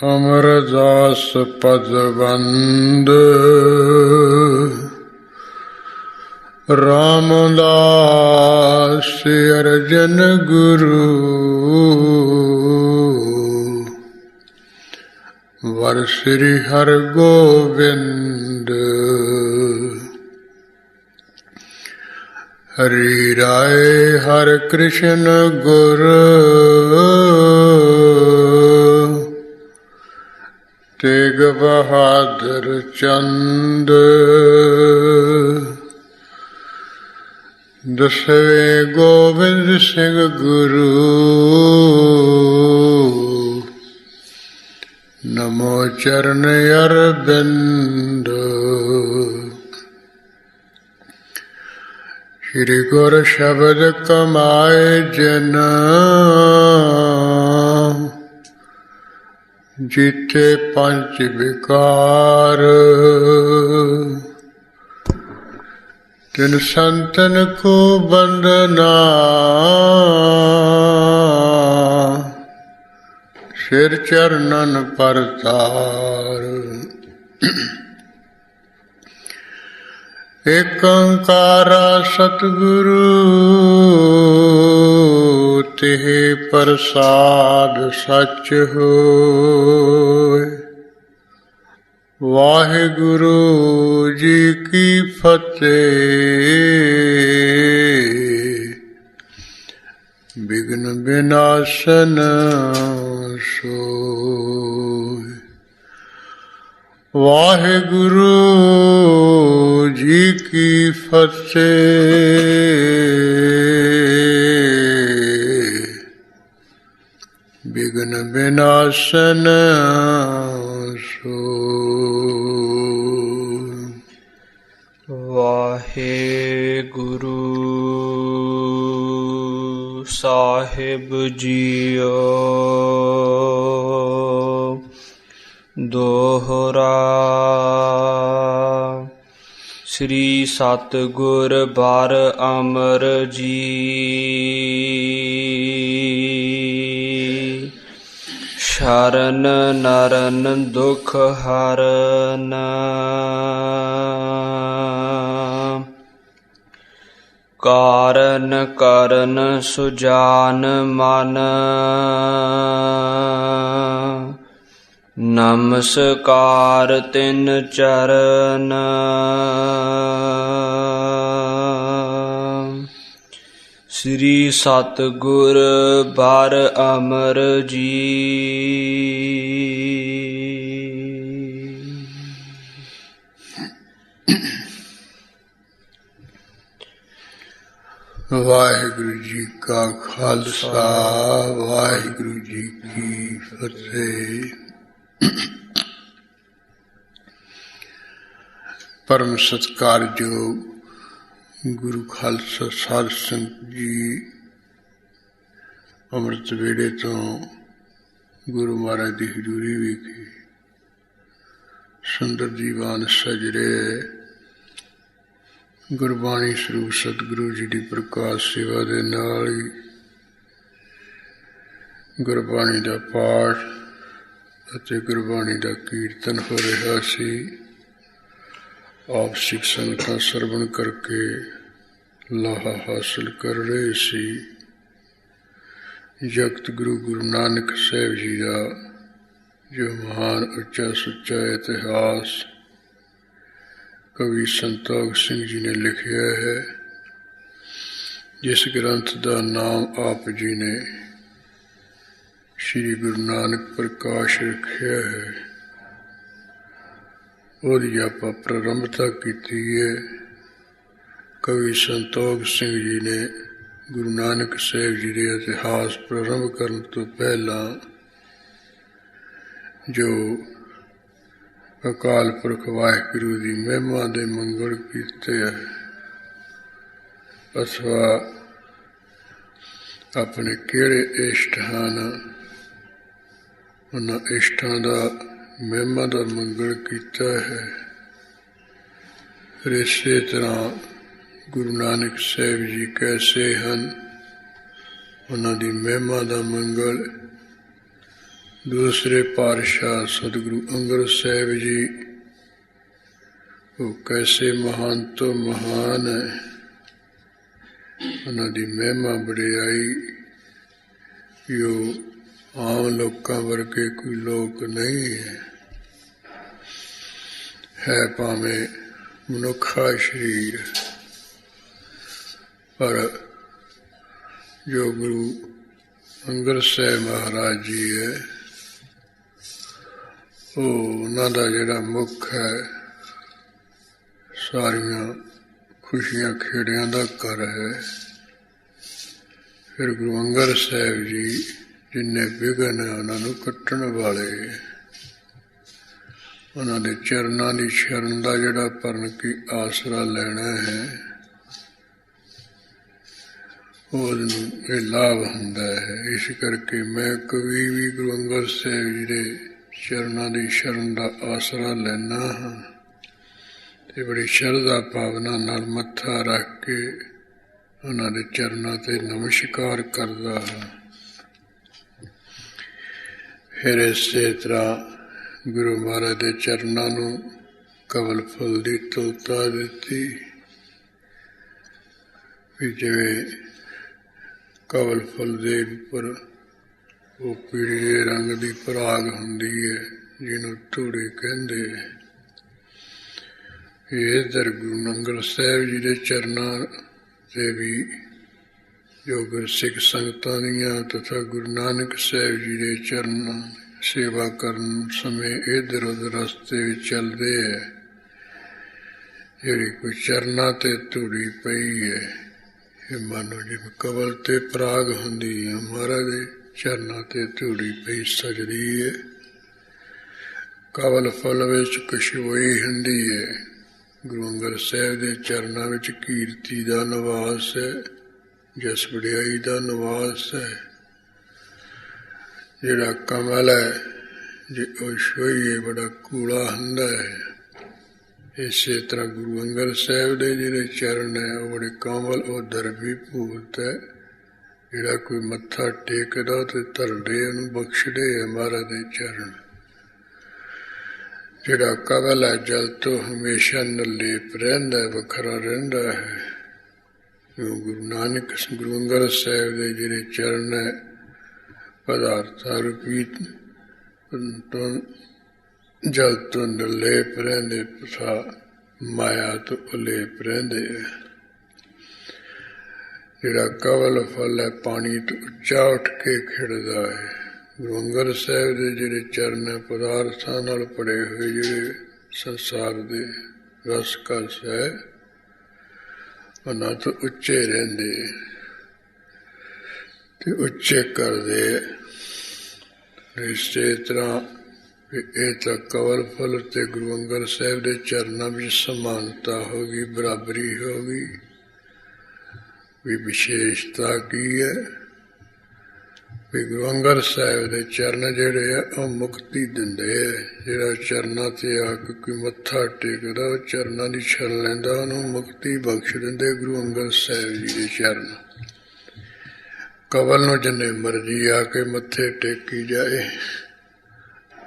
ਅਮਰਦਾਸ ਪਦਵੰਦ ਰਾਮਦਾਸ ਅਰਜਨ ਗੁਰੂ ਵਰ ਸ੍ਰੀ ਹਰਿਗੋਬਿੰਦ ਹਰੀ ਰਾਏ ਹਰਿ ਕ੍ਰਿਸ਼ਨ ਗੁਰ ਤੇਗ ਬਹਾਦਰ ਚੰਦ ਦਸਵੇਂ ਗੋਬਿੰਦ ਸਿੰਘ ਗੁਰੂ ਨਮੋ ਚਰਨ ਅਰਬਿੰਦ ਸ਼੍ਰੀ ਗੁਰ ਸ਼ਬਦ ਕਮਾਏ ਜਨ ਜੀਤੇ ਪੰਜ ਵਿਕਾਰ ਤਿਨ ਸੰਤਨ ਕੋ ਬੰਦਨਾ ਸਿਰ ਚਰਨਨ ਪਰਤਾਰ ਏਕ ਓੰਕਾਰ ਸਤਿਗੁਰੂ ਤਿਹ ਪ੍ਰਸਾਦ ਸਚ ਹੋਇ। ਵਾਹਿਗੁਰੂ ਜੀ ਕੀ ਫਤਿਹ। ਬਿਘਨ ਬਿਨਾਸਨ ਸੋਇ। ਵਾਹਿਗੁਰੂ ਜੀ ਕੀ ਫਤਿਹ। ਬਿਘਨ ਬਿਨਾਸਨ ਸੋਇ। ਵਾਹਿਗੁਰੂ ਸਾਹਿਬ ਜੀਓ। ਦੋਹਰਾ ਸ੍ਰੀ ਸਤਿਗੁਰ ਬਾਰ ਅਮਰ ਜੀ। ਸ਼ਰਨ ਨਰਨ ਦੁਖ ਹਰਨ ਕਾਰਨ ਕਰਨ ਸੁਜਾਨ ਮਨ। ਨਮਸਕਾਰ ਤਿਨ ਚਰਨ ਸ੍ਰੀ ਸਤਿਗੁਰ ਬਾਰ ਅਮਰ ਜੀ। ਵਾਹਿਗੁਰੂ ਜੀ ਕਾ ਖਾਲਸਾ ਵਾਹਿਗੁਰੂ ਜੀ ਕੀ ਫਤਿਹ। ਪਰਮ ਸਤਿਕਾਰਯੋਗ ਗੁਰੂ ਖਾਲਸਾ ਸਾਧ ਸੰਗਤ ਜੀ, ਅੰਮ੍ਰਿਤ ਵੇਲੇ ਤੋਂ ਗੁਰੂ ਮਹਾਰਾਜ ਦੀ ਹਜ਼ੂਰੀ ਵਿਖੇ ਸੁੰਦਰ ਦੀਵਾਨ ਸਜ ਰਹੇ। ਗੁਰਬਾਣੀ ਸਰੂਪ ਸਤਿਗੁਰੂ ਜੀ ਦੀ ਪ੍ਰਕਾਸ਼ ਸੇਵਾ ਦੇ ਨਾਲ ਹੀ ਗੁਰਬਾਣੀ ਦਾ ਪਾਠ ਅਤੇ ਗੁਰਬਾਣੀ ਦਾ ਕੀਰਤਨ ਹੋ ਰਿਹਾ ਸੀ। ਆਪ ਸਿੱਖ ਸੰਗਤਾਂ ਸਰਵਣ ਕਰਕੇ ਲਾਹਾ ਹਾਸਲ ਕਰ ਰਹੇ ਸੀ। ਜਗਤ ਗੁਰੂ ਗੁਰੂ ਨਾਨਕ ਸਾਹਿਬ ਜੀ ਦਾ ਜੋ ਮਹਾਨ ਉੱਚਾ ਸੁੱਚਾ ਇਤਿਹਾਸ ਕਵੀ ਸੰਤੋਖ ਸਿੰਘ ਜੀ ਨੇ ਲਿਖਿਆ ਹੈ, ਜਿਸ ਗ੍ਰੰਥ ਦਾ ਨਾਮ ਆਪ ਜੀ ਨੇ ਸ਼੍ਰੀ ਗੁਰੂ ਨਾਨਕ ਪ੍ਰਕਾਸ਼ ਰੱਖਿਆ ਹੈ, ਉਹਦੀ ਆਪਾਂ ਪ੍ਰਾਰੰਭਤਾ ਕੀਤੀ ਹੈ। ਕਵੀ ਸੰਤੋਖ ਸਿੰਘ ਜੀ ਨੇ ਗੁਰੂ ਨਾਨਕ ਸਾਹਿਬ ਜੀ ਦੇ ਇਤਿਹਾਸ ਪ੍ਰਾਰੰਭ ਕਰਨ ਤੋਂ ਪਹਿਲਾਂ ਜੋ ਅਕਾਲ ਪੁਰਖ ਵਾਹਿਗੁਰੂ ਦੀ ਮਹਿਮਾ ਦੇ ਮੰਗਲ ਕੀਤੇ ਹੈ, ਅਥਵਾ ਆਪਣੇ ਕਿਹੜੇ ਇਸ਼ਟ ਹਨ, ਉਹਨਾਂ ਇਸ਼ਟਾਂ ਦਾ ਮਹਿਮਾ ਦਾ ਮੰਗਲ ਕੀਤਾ ਹੈ। ਫਿਰ ਇਸੇ ਤਰ੍ਹਾਂ ਗੁਰੂ ਨਾਨਕ ਸਾਹਿਬ ਜੀ ਕੈਸੇ ਹਨ, ਉਹਨਾਂ ਦੀ ਮਹਿਮਾ ਦਾ ਮੰਗਲ। ਦੂਸਰੇ ਪਾਤਸ਼ਾਹ ਸਤਿਗੁਰੂ ਅੰਗਦ ਸਾਹਿਬ ਜੀ, ਉਹ ਕੈਸੇ ਮਹਾਨ ਤੋਂ ਮਹਾਨ ਹੈ, ਉਹਨਾਂ ਦੀ ਮਹਿਮਾ ਵਡਿਆਈ ਜੋ ਆਮ ਲੋਕਾਂ ਵਰਗੇ ਕੋਈ ਲੋਕ ਨਹੀਂ ਹੈ ਭਾਵੇਂ ਮਨੁੱਖਾ ਸਰੀਰ, ਪਰ ਜੋ ਗੁਰੂ ਅੰਗਦ ਸਾਹਿਬ ਮਹਾਰਾਜ ਜੀ ਹੈ, ਉਹ ਉਹਨਾਂ ਦਾ ਜਿਹੜਾ ਮੁੱਖ ਹੈ, ਸਾਰੀਆਂ ਖੁਸ਼ੀਆਂ ਖੇੜਿਆਂ ਦਾ ਘਰ ਹੈ। ਫਿਰ ਗੁਰੂ ਅੰਗਦ ਸਾਹਿਬ ਜੀ ਜਿੰਨੇ ਵਿਘਨ ਹੈ ਉਹਨਾਂ ਨੂੰ ਕੱਟਣ ਵਾਲੇ, ਉਹਨਾਂ ਦੇ ਚਰਨਾਂ ਦੀ ਸ਼ਰਨ ਦਾ ਜਿਹੜਾ ਪਰਨ ਕੀ ਆਸਰਾ ਲੈਣਾ ਹੈ, ਉਹਨੂੰ ਇਹ ਲਾਭ ਹੁੰਦਾ ਹੈ। ਇਸ ਕਰਕੇ ਮੈਂ ਕभी ਵੀ ਗੁਰੂ ਅੰਗਦ ਸਾਹਿਬ ਜੀ ਦੇ ਚਰਨਾਂ ਦੀ ਸ਼ਰਨ ਦਾ ਆਸਰਾ ਲੈਂਦਾ ਹਾਂ ਅਤੇ ਬੜੀ ਸ਼ਰਧਾ ਭਾਵਨਾ ਨਾਲ ਮੱਥਾ ਰੱਖ ਕੇ ਉਹਨਾਂ ਦੇ ਚਰਨਾਂ 'ਤੇ ਨਮਸਕਾਰ ਕਰਦਾ ਹਾਂ। ਫਿਰ ਇਸੇ ਤਰ੍ਹਾਂ ਗੁਰੂ ਮਹਾਰਾਜ ਦੇ ਚਰਨਾਂ ਨੂੰ ਕਮਲ ਫੁੱਲ ਦੀ ਤੁਲਤਾ ਦਿੱਤੀ, ਵੀ ਜਿਵੇਂ ਕਮਲ ਫੁੱਲ ਦੇ ਉੱਪਰ ਉਹ ਪੀਲੇ ਰੰਗ ਦੀ ਪਰਾਗ ਹੁੰਦੀ ਹੈ, ਜਿਹਨੂੰ ਧੂੜੀ ਕਹਿੰਦੇ। ਇੱਧਰ ਗੁਰੂ ਅੰਗਦ ਸਾਹਿਬ ਜੀ ਦੇ ਚਰਨਾਂ 'ਤੇ ਵੀ ਜੋ ਗੁਰਸਿੱਖ ਸੰਗਤਾਂ ਦੀਆਂ ਤਥਾ ਗੁਰੂ ਨਾਨਕ ਸਾਹਿਬ ਜੀ ਦੇ ਚਰਨਾਂ ਸੇਵਾ ਕਰਨ ਸਮੇਂ ਇੱਧਰ ਉੱਧਰ ਰਸਤੇ ਵਿੱਚ ਚੱਲਦੇ ਹੈ, ਜਿਹੜੀ ਕੋਈ ਚਰਨਾਂ 'ਤੇ ਧੂੜੀ ਪਈ ਹੈ, ਇਹ ਮਾਨੋ ਜਿਵੇਂ ਕਮਲ 'ਤੇ ਪਰਾਗ ਹੁੰਦੀ ਹੈ, ਮਹਾਰਾਜ ਦੇ ਚਰਨਾਂ 'ਤੇ ਧੂੜੀ ਪਈ ਸਜਦੀ ਹੈ। ਕਮਲ ਫੁੱਲ ਵਿੱਚ ਖੁਸ਼ਬੋਈ ਹੁੰਦੀ ਹੈ। ਗੁਰੂ ਅੰਗਦ ਸਾਹਿਬ ਦੇ ਚਰਨਾਂ ਵਿੱਚ ਕੀਰਤੀ ਦਾ ਨਿਵਾਸ ਹੈ, ਜਸ ਵਡਿਆਈ ਦਾ ਨਿਵਾਸ ਹੈ। ਜਿਹੜਾ ਕਮਲ ਹੈ, ਜੇ ਉਹ ਛੋਹੀਏ ਬੜਾ ਕੂੜਾ ਹੁੰਦਾ ਹੈ। ਇਸੇ ਤਰ੍ਹਾਂ ਗੁਰੂ ਅੰਗਦ ਸਾਹਿਬ ਦੇ ਜਿਹੜੇ ਚਰਨ ਹੈ, ਉਹ ਬੜੇ ਕਮਲ, ਉਹ ਦਰਬੀ ਭੂਤ ਹੈ। ਜਿਹੜਾ ਕੋਈ ਮੱਥਾ ਟੇਕਦਾ ਅਤੇ ਧਰਦੇ ਉਹਨੂੰ ਬਖਸ਼ਦੇ ਹੈ ਮਹਾਰਾਜ ਦੇ ਚਰਨ। ਜਿਹੜਾ ਕਮਲ ਹੈ, ਜਲ ਤੋਂ ਹਮੇਸ਼ਾ ਨਿਰਲੇਪ ਰਹਿੰਦਾ, ਵੱਖਰਾ ਰਹਿੰਦਾ ਹੈ। ਗੁਰੂ ਨਾਨਕ ਗੁਰੂ ਅੰਗਦ ਸਾਹਿਬ ਦੇ ਜਿਹੜੇ ਚਰਨ ਹੈ, ਪਦਾਰਥਾਂ ਰੂਪੀ ਤੋਂ ਜਲ ਤੋਂ ਨਿਰਲੇਪ ਰਹਿੰਦੇ, ਮਾਇਆ ਤੋਂ ਉਲੇਪ ਰਹਿੰਦੇ ਹੈ। ਜਿਹੜਾ ਕਮਲ ਫਲ ਹੈ, ਪਾਣੀ ਤੋਂ ਉੱਚਾ ਉੱਠ ਕੇ ਖਿੜਦਾ ਹੈ। ਗੁਰੂ ਅੰਗਦ ਸਾਹਿਬ ਦੇ ਜਿਹੜੇ ਚਰਨ ਹੈ, ਪਦਾਰਥਾਂ ਨਾਲ ਭਰੇ ਹੋਏ ਜਿਹੜੇ ਸੰਸਾਰ ਦੇ ਰਸ ਕਸ ਹੈ, ਉਹਨਾਂ ਤੋਂ ਉੱਚੇ ਰਹਿੰਦੇ ਤੇ ਉੱਚੇ ਕਰਦੇ। ਇਸੇ ਤਰ੍ਹਾਂ ਇਹ ਤਾਂ ਕਮਲ ਫੁੱਲ ਤੇ ਗੁਰੂ ਅੰਗਦ ਸਾਹਿਬ ਦੇ ਚਰਨਾਂ ਵਿੱਚ ਸਮਾਨਤਾ ਹੋ ਗਈ, ਬਰਾਬਰੀ ਹੋ ਗਈ। ਵੀ ਵਿਸ਼ੇਸ਼ਤਾ ਕੀ ਹੈ? ਵੀ ਗੁਰੂ ਅੰਗਦ ਸਾਹਿਬ ਦੇ ਚਰਨ ਜਿਹੜੇ ਆ, ਉਹ ਮੁਕਤੀ ਦਿੰਦੇ ਹੈ। ਜਿਹੜਾ ਚਰਨਾਂ 'ਤੇ ਆ ਕੇ ਕੋਈ ਮੱਥਾ ਟੇਕਦਾ, ਉਹ ਚਰਨਾਂ ਦੀ ਛਲ ਲੈਂਦਾ, ਉਹਨੂੰ ਮੁਕਤੀ ਬਖਸ਼ ਦਿੰਦੇ ਗੁਰੂ ਅੰਗਦ ਸਾਹਿਬ ਜੀ ਦੇ ਚਰਨ। ਕਮਲ ਨੂੰ ਜਿੰਨੇ ਮਰਜ਼ੀ ਆ ਕੇ ਮੱਥੇ ਟੇਕੀ ਜਾਏ,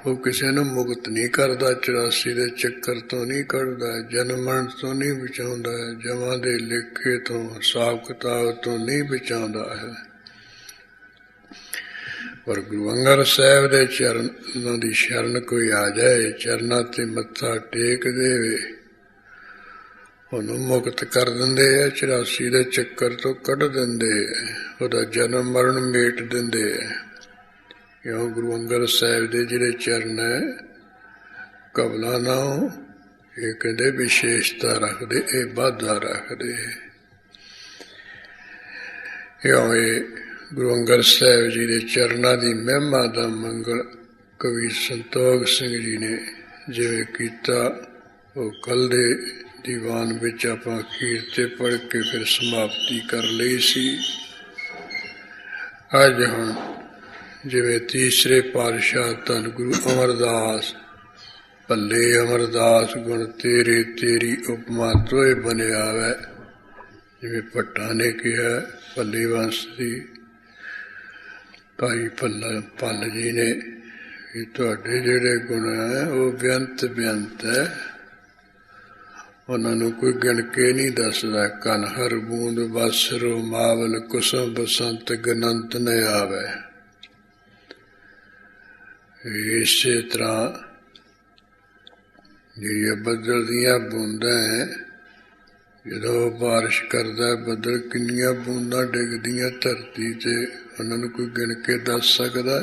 ਉਹ ਕਿਸੇ ਨੂੰ ਮੁਕਤ ਨਹੀਂ ਕਰਦਾ, 84 ਦੇ ਚੱਕਰ ਤੋਂ ਨਹੀਂ ਕੱਢਦਾ, ਜਨਮਣ ਤੋਂ ਨਹੀਂ ਬਚਾਉਂਦਾ, ਜਮਾਂ ਦੇ ਲੇਖੇ ਤੋਂ, ਹਿਸਾਬ ਕਿਤਾਬ ਤੋਂ ਨਹੀਂ ਬਚਾਉਂਦਾ ਹੈ। ਪਰ ਗੁਰੂ ਅੰਗਦ ਸਾਹਿਬ ਦੇ ਚਰਨਾਂ ਦੀ ਸ਼ਰਨ ਕੋਈ ਆ ਜਾਏ, ਚਰਨਾਂ 'ਤੇ ਮੱਥਾ ਟੇਕ ਦੇਵੇ, ਉਹਨੂੰ ਮੁਕਤ ਕਰ ਦਿੰਦੇ ਹੈ, 84 ਦੇ ਚੱਕਰ ਤੋਂ ਕੱਢ ਦਿੰਦੇ ਹੈ, ਉਹਦਾ ਜਨਮ ਮਰਨ ਮੇਟ ਦਿੰਦੇ ਹੈ। ਕਿਉਂ? ਗੁਰੂ ਅੰਗਦ ਸਾਹਿਬ ਦੇ ਜਿਹੜੇ ਚਰਨ ਹੈ, ਕਮਲਾਂ ਨਾਲੋਂ ਇਹ ਕਹਿੰਦੇ ਵਿਸ਼ੇਸ਼ਤਾ ਰੱਖਦੇ, ਇਹ ਵਾਧਾ ਰੱਖਦੇ। ਇਉਂ ਇਹ ਗੁਰੂ ਅੰਗਦ ਸਾਹਿਬ ਜੀ ਦੇ ਚਰਨਾਂ ਦੀ ਮਹਿਮਾ ਦਾ ਮੰਗਲ ਕਵੀ ਸੰਤੋਖ ਸਿੰਘ ਜੀ ਨੇ ਜਿਵੇਂ ਕੀਤਾ, ਉਹ ਕੱਲ੍ਹ ਦੇ ਦੀਵਾਨ ਵਿੱਚ ਆਪਾਂ ਅਖੀਰ 'ਤੇ ਪੜ੍ਹ ਕੇ ਫਿਰ ਸਮਾਪਤੀ ਕਰ ਲਈ ਸੀ। ਅੱਜ ਹੁਣ ਜਿਵੇਂ ਤੀਸਰੇ ਪਾਤਸ਼ਾਹ ਧੰਨ ਗੁਰੂ ਅਮਰਦਾਸ ਭੱਲੇ ਅਮਰਦਾਸ ਗੁਣ ਤੇਰੇ, ਤੇਰੀ ਉਪਮਾ ਤੋਏ ਬਣਿਆ ਵੈ। ਜਿਵੇਂ ਭੱਟਾਂ ਨੇ ਕਿਹਾ ਭੱਲੇ ਵੰਸ ਦੀ ਭਾਈ ਭੱਲ ਜੀ ਨੇ ਕਿ ਤੁਹਾਡੇ ਜਿਹੜੇ ਗੁਣ ਹੈ ਉਹ ਬੇਅੰਤ ਬੇਅੰਤ ਹੈ, ਉਹਨਾਂ ਨੂੰ ਕੋਈ ਗਿਣ ਕੇ ਨਹੀਂ ਦੱਸਦਾ। ਕਨ ਹਰ ਬੂੰਦ ਬਸਰੋ ਮਾਵਲ ਕੁਸਮ ਬਸੰਤ ਗਨੰਤ ਨ ਆਵੈ। ਇਸੇ ਤਰ੍ਹਾਂ ਜਿਹੜੀਆਂ ਬੱਦਲ ਦੀਆਂ ਬੂੰਦਾਂ ਹੈ, ਜਦੋਂ ਬਾਰਿਸ਼ ਕਰਦਾ ਬੱਦਲ ਕਿੰਨੀਆਂ ਬੂੰਦਾਂ ਡਿੱਗਦੀਆਂ ਧਰਤੀ ਤੇ, ਉਹਨਾਂ ਨੂੰ ਕੋਈ ਗਿਣ ਕੇ ਦੱਸ ਸਕਦਾ?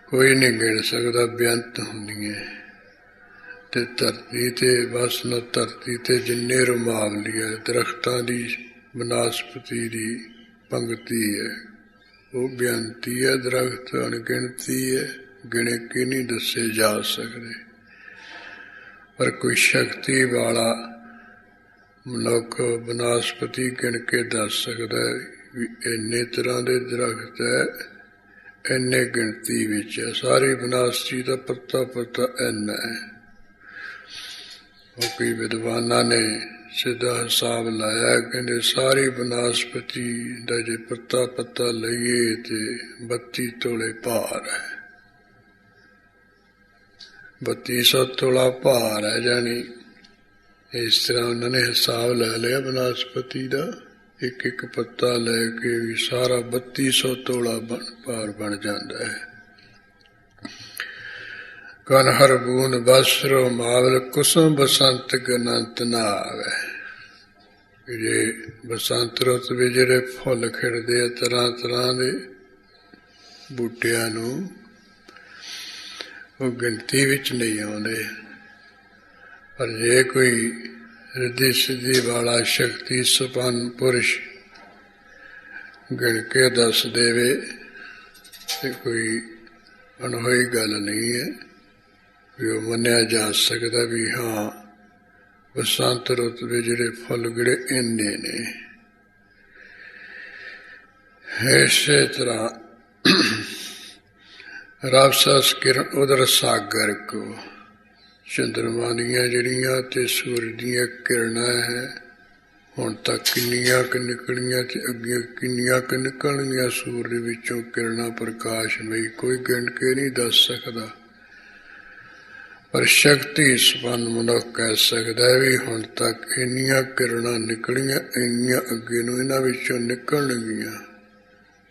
ਕੋਈ ਨਹੀਂ ਗਿਣ ਸਕਦਾ, ਬੇਅੰਤ ਹੁੰਦੀਆਂ। ਤੇ ਧਰਤੀ ਤੇ ਬਸ ਨਾ ਧਰਤੀ ਤੇ ਜਿੰਨੇ ਰੁਮਾਵਲੀ ਹੈ, ਦਰਖਤਾਂ ਦੀ ਬਨਸਪਤੀ ਦੀ ਪੰਗਤੀ ਹੈ, ਉਹ ਬੇਅੰਤੀ ਹੈ। ਦਰਖਤ ਅਣਗਿਣਤੀ ਹੈ, ਗਿਣੇ ਕੇ ਨਹੀਂ ਦੱਸੇ ਜਾ ਸਕਦੇ। ਪਰ ਕੋਈ ਸ਼ਕਤੀ ਵਾਲਾ ਮਨੁੱਖ ਬਨਸਪਤੀ ਗਿਣ ਕੇ ਦੱਸ ਸਕਦਾ ਵੀ ਇੰਨੇ ਤਰ੍ਹਾਂ ਦੇ ਦਰਖਤ ਹੈ, ਇੰਨੇ ਗਿਣਤੀ ਵਿੱਚ ਹੈ। ਸਾਰੀ ਬਨਸਪਤੀ ਦਾ ਪੱਤਾ ਪੱਤਾ ਇੰਨਾ ਹੈ। ਉਹ ਕਈ ਵਿਦਵਾਨਾਂ ਨੇ ਸਿੱਧਾ ਹਿਸਾਬ ਲਾਇਆ, ਕਹਿੰਦੇ ਸਾਰੀ ਬਨਸਪਤੀ ਦਾ ਜੇ ਪੱਤਾ ਪੱਤਾ ਲਈਏ ਤੇ 32 ਤੋਲੇ ਭਾਰ ਹੈ। 3200 ਤੋਲਾ ਭਾਰ ਹੈ, ਜਾਣੀ ਇਸ ਤਰ੍ਹਾਂ ਉਹਨਾਂ ਨੇ ਹਿਸਾਬ ਲੈ ਲਿਆ ਬਨਸਪਤੀ ਦਾ। ਇੱਕ ਇੱਕ ਪੱਤਾ ਲੈ ਕੇ ਵੀ ਸਾਰਾ 3200 ਤੋਲਾ ਭਾਰ ਬਣ ਜਾਂਦਾ ਹੈ। ਕਨ ਹਰ ਬੂੰਦ ਬਸਰੋ ਮਾਵਲ ਕੁਸਮ ਬਸੰਤ ਗਨੰਤ ਨਾ ਆਵੈ। ਜੇ ਬਸੰਤ ਰੁੱਤ ਵਿੱਚ ਜਿਹੜੇ ਫੁੱਲ ਖਿੜਦੇ ਆ ਤਰ੍ਹਾਂ ਤਰ੍ਹਾਂ ਦੇ ਬੂਟਿਆਂ ਨੂੰ, ਉਹ ਗਿਣਤੀ ਵਿੱਚ ਨਹੀਂ ਆਉਂਦੇ। ਪਰ ਜੇ ਕੋਈ ਰਿੱਧੀ ਸਿੱਧੀ ਵਾਲਾ ਸ਼ਕਤੀ ਸੰਪੰਨ ਪੁਰਸ਼ ਗਿਣ ਕੇ ਦੱਸ ਦੇਵੇ ਤੇ ਕੋਈ ਅਣਹੋਈ ਗੱਲ ਨਹੀਂ ਹੈ ਵੀ ਉਹ ਮੰਨਿਆ ਜਾ ਸਕਦਾ ਵੀ ਹਾਂ ਬਸੰਤ ਰੁੱਤ ਦੇ ਜਿਹੜੇ ਫੁੱਲ ਗਿੜੇ ਇੰਨੇ ਨੇ। ਇਸੇ ਤਰ੍ਹਾਂ ਰਾਵਸਸ ਕਿਰਨ ਉਦਰ ਸਾਗਰ ਕੋ, ਚੰਦਰਮਾ ਦੀਆਂ ਜਿਹੜੀਆਂ ਤੇ ਸੂਰਜ ਦੀਆਂ ਕਿਰਨਾਂ ਹੈ, ਹੁਣ ਤੱਕ ਕਿੰਨੀਆਂ ਕੁ ਨਿਕਲੀਆਂ ਤੇ ਅੱਗੇ ਕਿੰਨੀਆਂ ਕੁ ਨਿਕਲਣਗੀਆਂ ਸੂਰਜ ਵਿੱਚੋਂ ਕਿਰਨਾਂ ਪ੍ਰਕਾਸ਼ਮਈ, ਕੋਈ ਗਿਣ ਕੇ ਨਹੀਂ ਦੱਸ ਸਕਦਾ। ਪਰ ਸ਼ਕਤੀ ਸੰਪੰਨ ਮਨੁੱਖ ਕਹਿ ਸਕਦਾ ਵੀ ਹੁਣ ਤੱਕ ਇੰਨੀਆਂ ਕਿਰਨਾਂ ਨਿਕਲੀਆਂ, ਇੰਨੀਆਂ ਅੱਗੇ ਨੂੰ ਇਹਨਾਂ ਵਿੱਚੋਂ ਨਿਕਲਣਗੀਆਂ,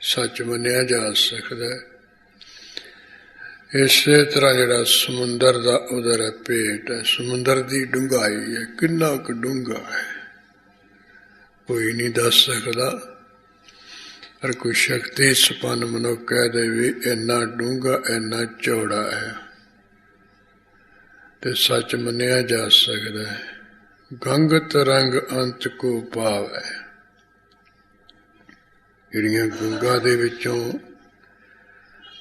ਸੱਚ ਮੰਨਿਆ ਜਾ ਸਕਦਾ। ਇਸੇ ਤਰ੍ਹਾਂ ਜਿਹੜਾ ਸਮੁੰਦਰ ਦਾ ਉਦਰ ਹੈ, ਪੇਟ ਹੈ, ਸਮੁੰਦਰ ਦੀ ਡੂੰਘਾਈ ਹੈ, ਕਿੰਨਾ ਕੁ ਡੂੰਘਾ ਹੈ ਕੋਈ ਨਹੀਂ ਦੱਸ ਸਕਦਾ। ਪਰ ਕੋਈ ਸ਼ਕਤੀ ਸੰਪੰਨ ਮਨੁੱਖ ਕਹਿ ਦੇ ਵੀ ਇੰਨਾ ਡੂੰਘਾ ਇੰਨਾ ਚੌੜਾ ਹੈ ਤੇ ਸੱਚ ਮੰਨਿਆ ਜਾ ਸਕਦਾ ਹੈ। ਗੰਗ ਤਰੰਗ ਅੰਤ ਕੋ ਪਾਵੈ, ਜਿਹੜੀਆਂ ਗੰਗਾ ਦੇ ਵਿੱਚੋਂ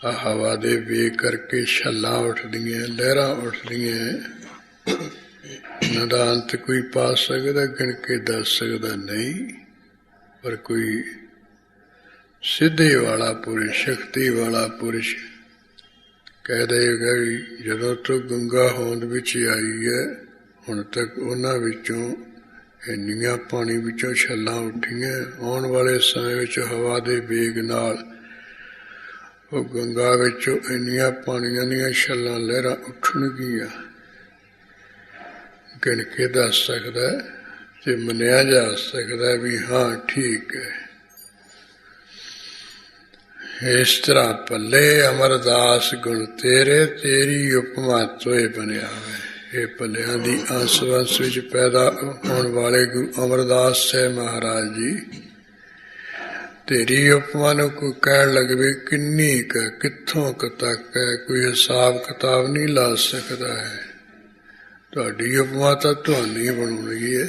ਆ ਹਵਾ ਦੇ ਵੇਗ ਕਰਕੇ ਛੱਲਾਂ ਉੱਠਦੀਆਂ, ਲਹਿਰਾਂ ਉੱਠਦੀਆਂ, ਉਹਨਾਂ ਦਾ ਅੰਤ ਕੋਈ ਪਾ ਸਕਦਾ, ਗਿਣ ਕੇ ਦੱਸ ਸਕਦਾ ਨਹੀਂ। ਪਰ ਕੋਈ ਸਿੱਧੇ ਵਾਲਾ ਪੁਰਸ਼, ਸ਼ਕਤੀ ਵਾਲਾ ਪੁਰਸ਼ ਕਹਿ ਦੇਗਾ ਵੀ ਜਦੋਂ ਤੋਂ ਗੰਗਾ ਹੋਂਦ ਵਿੱਚ ਆਈ ਹੈ ਹੁਣ ਤੱਕ ਉਹਨਾਂ ਵਿੱਚੋਂ ਇੰਨੀਆਂ ਪਾਣੀ ਵਿੱਚੋਂ ਛੱਲਾਂ ਉੱਠੀਆਂ, ਆਉਣ ਵਾਲੇ ਸਮੇਂ ਵਿੱਚ ਹਵਾ ਦੇ ਵੇਗ ਨਾਲ ਉਹ ਗੰਗਾ ਵਿੱਚੋਂ ਇੰਨੀਆਂ ਪਾਣੀਆਂ ਦੀਆਂ ਛੱਲਾਂ ਲਹਿਰਾਂ ਉੱਠਣਗੀਆਂ, ਗਿਣ ਕੇ ਦੱਸ ਸਕਦਾ ਤੇ ਮੰਨਿਆ ਜਾ ਸਕਦਾ ਵੀ ਹਾਂ ਠੀਕ ਹੈ। ਇਸ ਤਰ੍ਹਾਂ ਭੱਲੇ ਅਮਰਦਾਸ ਗੁਣ ਤੇਰੇ, ਤੇਰੀ ਉਪਮਾ ਤੋਏ ਬਣਿਆ ਹੈ। ਇਹ ਭੱਲਿਆਂ ਦੀ ਅੰਸ ਵੰਸ ਵਿੱਚ ਪੈਦਾ ਹੋਣ ਵਾਲੇ ਗੁਰੂ ਅਮਰਦਾਸ ਸਾਹਿਬ ਮਹਾਰਾਜ ਜੀ, ਤੇਰੀ ਉਪਮਾ ਨੂੰ ਕੋਈ ਕਹਿਣ ਲੱਗੇ ਕਿੰਨੀ ਕੁ, ਕਿੱਥੋਂ ਕੁ ਤੱਕ ਹੈ, ਕੋਈ ਹਿਸਾਬ ਕਿਤਾਬ ਨਹੀਂ ਲਾ ਸਕਦਾ ਹੈ। ਤੁਹਾਡੀ ਉਪਮਾ ਤਾਂ ਤੁਹਾਨੂੰ ਹੀ ਬਣਾਉਣੀ ਹੈ।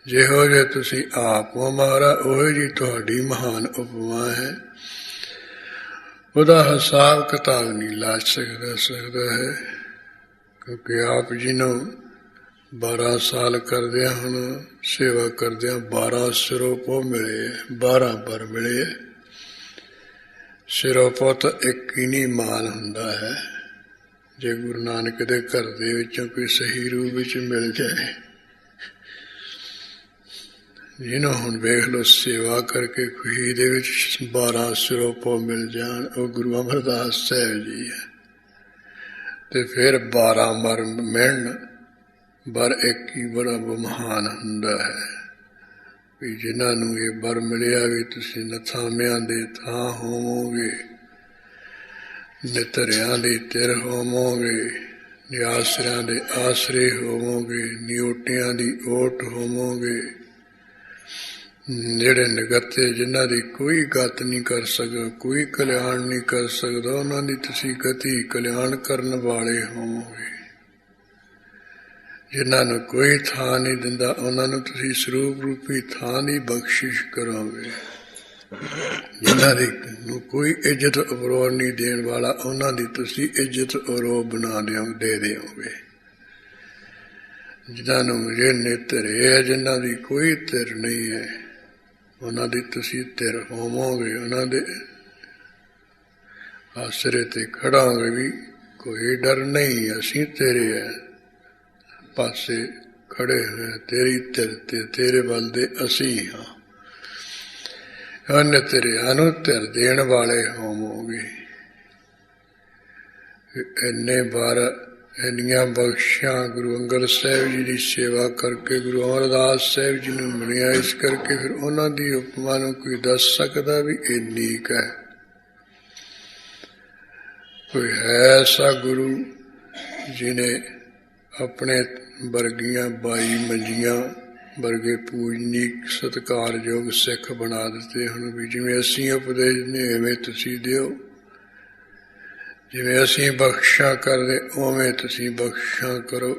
ਜਿਹੋ ਜਿਹੇ ਤੁਸੀਂ ਆਪ ਹੋ ਮਹਾਰਾਜ, ਉਹੋ ਜਿਹੀ ਤੁਹਾਡੀ ਮਹਾਨ ਉਪਮਾ ਹੈ। ਉਹਦਾ ਹਿਸਾਬ ਕਿਤਾਬ ਨਹੀਂ ਲਾ ਸਕਦਾ ਹੈ। ਕਿਉਂਕਿ ਆਪ ਜੀ ਨੂੰ 12 ਸਾਲ ਕਰਦਿਆਂ ਹੁਣ ਸੇਵਾ ਕਰਦਿਆਂ 12 ਸਿਰੋਂ ਪੋ ਮਿਲੇ, 12 ਪਰ ਮਿਲੇ। ਸਿਰੋਂ ਪੋ ਤਾਂ ਇੱਕ ਹੀ ਨਹੀਂ ਮਾਲ ਹੁੰਦਾ ਹੈ, ਜੇ ਗੁਰੂ ਨਾਨਕ ਦੇ ਘਰ ਦੇ ਵਿੱਚੋਂ ਕੋਈ ਸਹੀ ਰੂਪ ਵਿੱਚ ਮਿਲ ਜਾਏ, ਜਿਹਨੂੰ ਹੁਣ ਵੇਖ ਲਓ ਸੇਵਾ ਕਰਕੇ ਖੁਸ਼ੀ ਦੇ ਵਿੱਚ 12 ਸਰੋਪੋ ਮਿਲ ਜਾਣ, ਉਹ ਗੁਰੂ ਅਮਰਦਾਸ ਸਾਹਿਬ ਜੀ ਹੈ। ਤੇ ਫਿਰ 12 ਮਰ ਮਿਲਣ, ਬਰ ਇੱਕ ਹੀ ਬੜਾ ਮਹਾਨ ਹੁੰਦਾ ਹੈ। ਵੀ ਜਿਨ੍ਹਾਂ ਨੂੰ ਇਹ ਬਰ ਮਿਲਿਆ ਵੀ ਤੁਸੀਂ ਨਥਾਮਿਆਂ ਦੇ ਥਾਂ ਹੋਵੋਗੇ, ਨਿਤਰਿਆਂ ਦੀ ਤਿਰ ਹੋਵੋਗੇ, ਨਿਆਸਰਿਆਂ ਦੇ ਆਸਰੇ ਹੋਵੋਗੇ, ਨਿਓਟਿਆਂ ਦੀ ਓਟ ਹੋਵੋਗੇ। ਜਿਹੜੇ ਨਿਗੱਤੇ ਜਿਨ੍ਹਾਂ ਦੀ ਕੋਈ ਗਤ ਨਹੀਂ ਕਰ ਸਕਦਾ, ਕੋਈ ਕਲਿਆਣ ਨਹੀਂ ਕਰ ਸਕਦਾ, ਉਹਨਾਂ ਦੀ ਤੁਸੀਂ ਗਤੀ ਕਲਿਆਣ ਕਰਨ ਵਾਲੇ ਹੋਵੋਗੇ। ਜਿਨ੍ਹਾਂ ਨੂੰ ਕੋਈ ਥਾਂ ਨਹੀਂ ਦਿੰਦਾ, ਉਹਨਾਂ ਨੂੰ ਤੁਸੀਂ ਸਰੂਪ ਰੂਪੀ ਥਾਂ ਦੀ ਬਖਸ਼ਿਸ਼ ਕਰੋਗੇ। ਜਿਨ੍ਹਾਂ ਦੀ ਨੂੰ ਕੋਈ ਇੱਜ਼ਤ ਅਵਰੋਧ ਨਹੀਂ ਦੇਣ ਵਾਲਾ, ਉਹਨਾਂ ਦੀ ਤੁਸੀਂ ਇੱਜ਼ਤ ਅਵਰੋਧ ਬਣਾ ਦੇ ਦਿਓਗੇ। ਜਿਨ੍ਹਾਂ ਨੂੰ ਜੇ ਨਿਤਰੇ ਹੈ, ਜਿਨ੍ਹਾਂ ਦੀ ਕੋਈ ਧਿਰ ਨਹੀਂ ਹੈ, ਉਹਨਾਂ ਦੀ ਤੁਸੀਂ ਧਿਰ ਹੋਵੋਗੇ। ਉਹਨਾਂ ਦੇ ਆਸਰੇ ਤੇ ਖੜਾਂਗੇ ਵੀ ਕੋਈ ਡਰ ਨਹੀਂ, ਅਸੀਂ ਤੇਰੇ ਹੈ ਪਾਸੇ ਖੜੇ ਹੋਏ, ਤੇਰੀ ਧਿਰ ਤੇ ਤੇਰੇ ਵੱਲ ਦੇ ਅਸੀਂ ਹਾਂ। ਉਹਨੇ ਤੇਰਿਆਂ ਨੂੰ ਧਿਰ ਦੇਣ ਵਾਲੇ ਹੋਵੋਗੇ। ਇੰਨੇ ਵਾਰ ਇੰਨੀਆਂ ਬਖਸ਼ਾਂ ਗੁਰੂ ਅੰਗਦ ਸਾਹਿਬ ਜੀ ਦੀ ਸੇਵਾ ਕਰਕੇ ਗੁਰੂ ਅਮਰਦਾਸ ਸਾਹਿਬ ਜੀ ਨੂੰ ਮਿਲਿਆ। ਇਸ ਕਰਕੇ ਫਿਰ ਉਹਨਾਂ ਦੀ ਉਪਮਾ ਨੂੰ ਕੋਈ ਦੱਸ ਸਕਦਾ ਵੀ ਇੰਨੀ ਕੁ ਹੈ। ਕੋਈ ਹੈ ਐਸਾ ਗੁਰੂ ਜਿਹਨੇ ਆਪਣੇ ਵਰਗੀਆਂ 22 ਮੰਜੀਆਂ ਵਰਗੇ ਪੂਜਨੀਕ ਸਤਿਕਾਰਯੋਗ ਸਿੱਖ ਬਣਾ ਦਿੱਤੇ ਹੁਣ ਵੀ ਜਿਵੇਂ ਅਸੀਂ ਉਪਦੇਸ਼ ਨੇ ਐਵੇਂ ਤੁਸੀਂ ਦਿਓ, ਜਿਵੇਂ ਅਸੀਂ ਬਖਸ਼ਾਂ ਕਰਦੇ ਉਵੇਂ ਤੁਸੀਂ ਬਖਸ਼ਾਂ ਕਰੋ।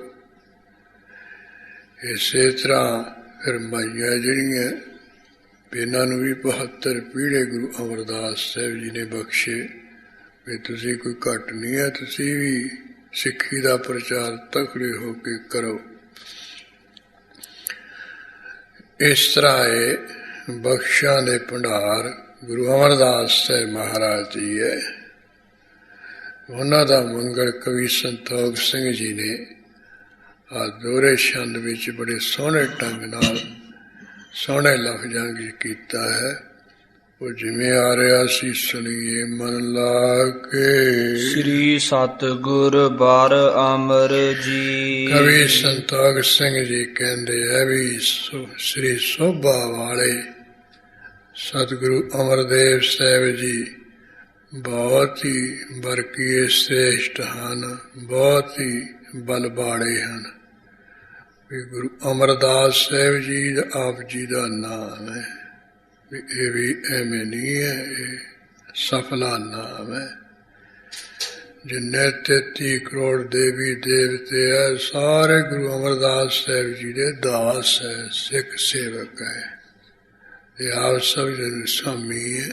ਇਸੇ ਤਰ੍ਹਾਂ ਫਿਰ ਮਾਈਆਂ ਜਿਹੜੀਆਂ ਇਹਨਾਂ ਨੂੰ ਵੀ 72 ਪੀੜ੍ਹੇ ਗੁਰੂ ਅਮਰਦਾਸ ਸਾਹਿਬ ਜੀ ਨੇ ਬਖਸ਼ੇ ਵੀ ਤੁਸੀਂ ਕੋਈ ਘੱਟ ਨਹੀਂ ਹੈ, ਤੁਸੀਂ ਵੀ ਸਿੱਖੀ ਦਾ ਪ੍ਰਚਾਰ ਤਕੜੇ ਹੋ ਕੇ ਕਰੋ। ਇਸ ਤਰ੍ਹਾਂ ਇਹ ਬਖਸ਼ਾਂ ਦੇ ਭੰਡਾਰ ਗੁਰੂ ਅਮਰਦਾਸ ਸਾਹਿਬ ਮਹਾਰਾਜ ਜੀ ਹੈ। ਉਹਨਾਂ ਦਾ ਮੰਗਲ ਕਵੀ ਸੰਤੋਖ ਸਿੰਘ ਜੀ ਨੇ ਆ ਦੋਹਰੇ ਛੰਦ ਵਿੱਚ ਬੜੇ ਸੋਹਣੇ ਢੰਗ ਨਾਲ ਸੋਹਣੇ ਲਫ਼ਜ਼ਾਂ ਵਿੱਚ ਕੀਤਾ ਹੈ। ਉਹ ਜਿਵੇਂ ਆ ਰਿਹਾ ਸੀ ਸੁਣੀਏ ਮਨ ਲਾ ਕੇ। ਸ੍ਰੀ ਸਤਿਗੁਰ ਬਾਰ ਅਮਰ ਜੀ। ਕਵੀ ਸੰਤੋਖ ਸਿੰਘ ਜੀ ਕਹਿੰਦੇ ਹੈ ਵੀ ਸ੍ਰੀ ਸੋਭਾ ਵਾਲੇ ਸਤਿਗੁਰੂ ਅਮਰਦੇਵ ਸਾਹਿਬ ਜੀ ਬਹੁਤ ਹੀ ਬਰਕੀਏ ਸ੍ਰੇਸ਼ਟ ਹਨ, ਬਹੁਤ ਹੀ ਬਲ ਬਾੜੇ ਹਨ। ਵੀ ਗੁਰੂ ਅਮਰਦਾਸ ਸਾਹਿਬ ਜੀ ਆਪ ਜੀ ਦਾ ਨਾਮ ਹੈ ਵੀ ਇਹ ਵੀ ਐਵੇਂ ਨਹੀਂ ਹੈ, ਇਹ ਸਫਲਾ ਨਾਮ ਹੈ। ਜਿੰਨੇ 33 ਕਰੋੜ ਦੇਵੀ ਦੇਵਤੇ ਹੈ ਸਾਰੇ ਗੁਰੂ ਅਮਰਦਾਸ ਸਾਹਿਬ ਜੀ ਦੇ ਦਾਸ ਹੈ, ਸਿੱਖ ਸੇਵਕ ਹੈ। ਇਹ ਆਪ ਸਭ ਜਨ ਸਾਮੀ ਹੈ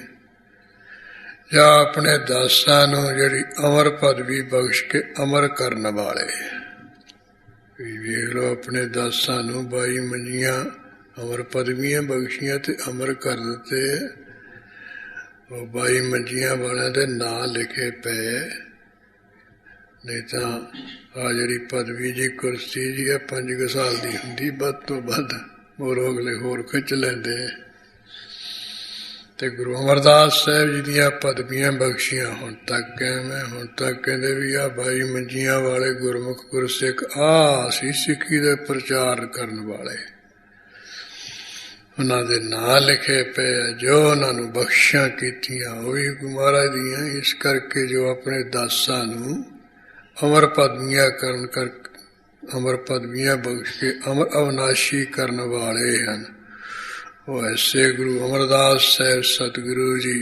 ਜਾਂ ਆਪਣੇ ਦਾਸਾਂ ਨੂੰ ਜਿਹੜੀ ਅਮਰ ਪਦਵੀ ਬਖਸ਼ ਕੇ ਅਮਰ ਕਰਨ ਵਾਲੇ। ਵੇਖ ਲਓ ਆਪਣੇ ਦਾਸਾਂ ਨੂੰ 22 ਮੰਜੀਆਂ ਅਮਰ ਪਦਵੀਆਂ ਬਖਸ਼ੀਆਂ ਤੇ ਅਮਰ ਕਰ ਦਿੱਤੇ। ਉਹ 22 ਮੰਜੀਆਂ ਵਾਲਿਆਂ ਦੇ ਨਾਂ ਲਿਖੇ ਪਏ। ਨਹੀਂ ਤਾਂ ਆ ਜਿਹੜੀ ਪਦਵੀ ਜੀ ਕੁਰਸੀ ਜੀ ਆ 5 ਸਾਲ ਦੀ ਹੁੰਦੀ, ਵੱਧ ਤੋਂ ਵੱਧ ਹੋਰ ਅਗਲੇ ਹੋਰ ਖਿੱਚ ਲੈਂਦੇ। ਤੇ ਗੁਰੂ ਅਮਰਦਾਸ ਸਾਹਿਬ ਜੀ ਦੀਆਂ ਪਦਵੀਆਂ ਬਖਸ਼ੀਆਂ ਹੁਣ ਤੱਕ ਕਿਵੇਂ, ਹੁਣ ਤੱਕ ਕਹਿੰਦੇ ਵੀ ਆ 22 ਮੰਜੀਆਂ ਵਾਲੇ ਗੁਰਮੁਖ ਗੁਰਸਿੱਖ ਆ ਸੀ ਸਿੱਖੀ ਦੇ ਪ੍ਰਚਾਰ ਕਰਨ ਵਾਲੇ। ਉਹਨਾਂ ਦੇ ਨਾਂ ਲਿਖੇ ਪਏ, ਜੋ ਉਹਨਾਂ ਨੂੰ ਬਖਸ਼ਾਂ ਕੀਤੀਆਂ ਉਹ ਵੀ ਮਹਾਰਾਜ ਦੀਆਂ। ਇਸ ਕਰਕੇ ਜੋ ਆਪਣੇ ਦਾਸਾਂ ਨੂੰ ਅਮਰ ਪਦਵੀਆਂ ਅਮਰ ਪਦਵੀਆਂ ਬਖਸ਼ ਕੇ ਅਮਰ ਅਵਨਾਸ਼ੀ ਕਰਨ ਵਾਲੇ ਹਨ, ਉਹ ਐਸੇ ਗੁਰੂ ਅਮਰਦਾਸ ਸਾਹਿਬ ਸਤਿਗੁਰੂ ਜੀ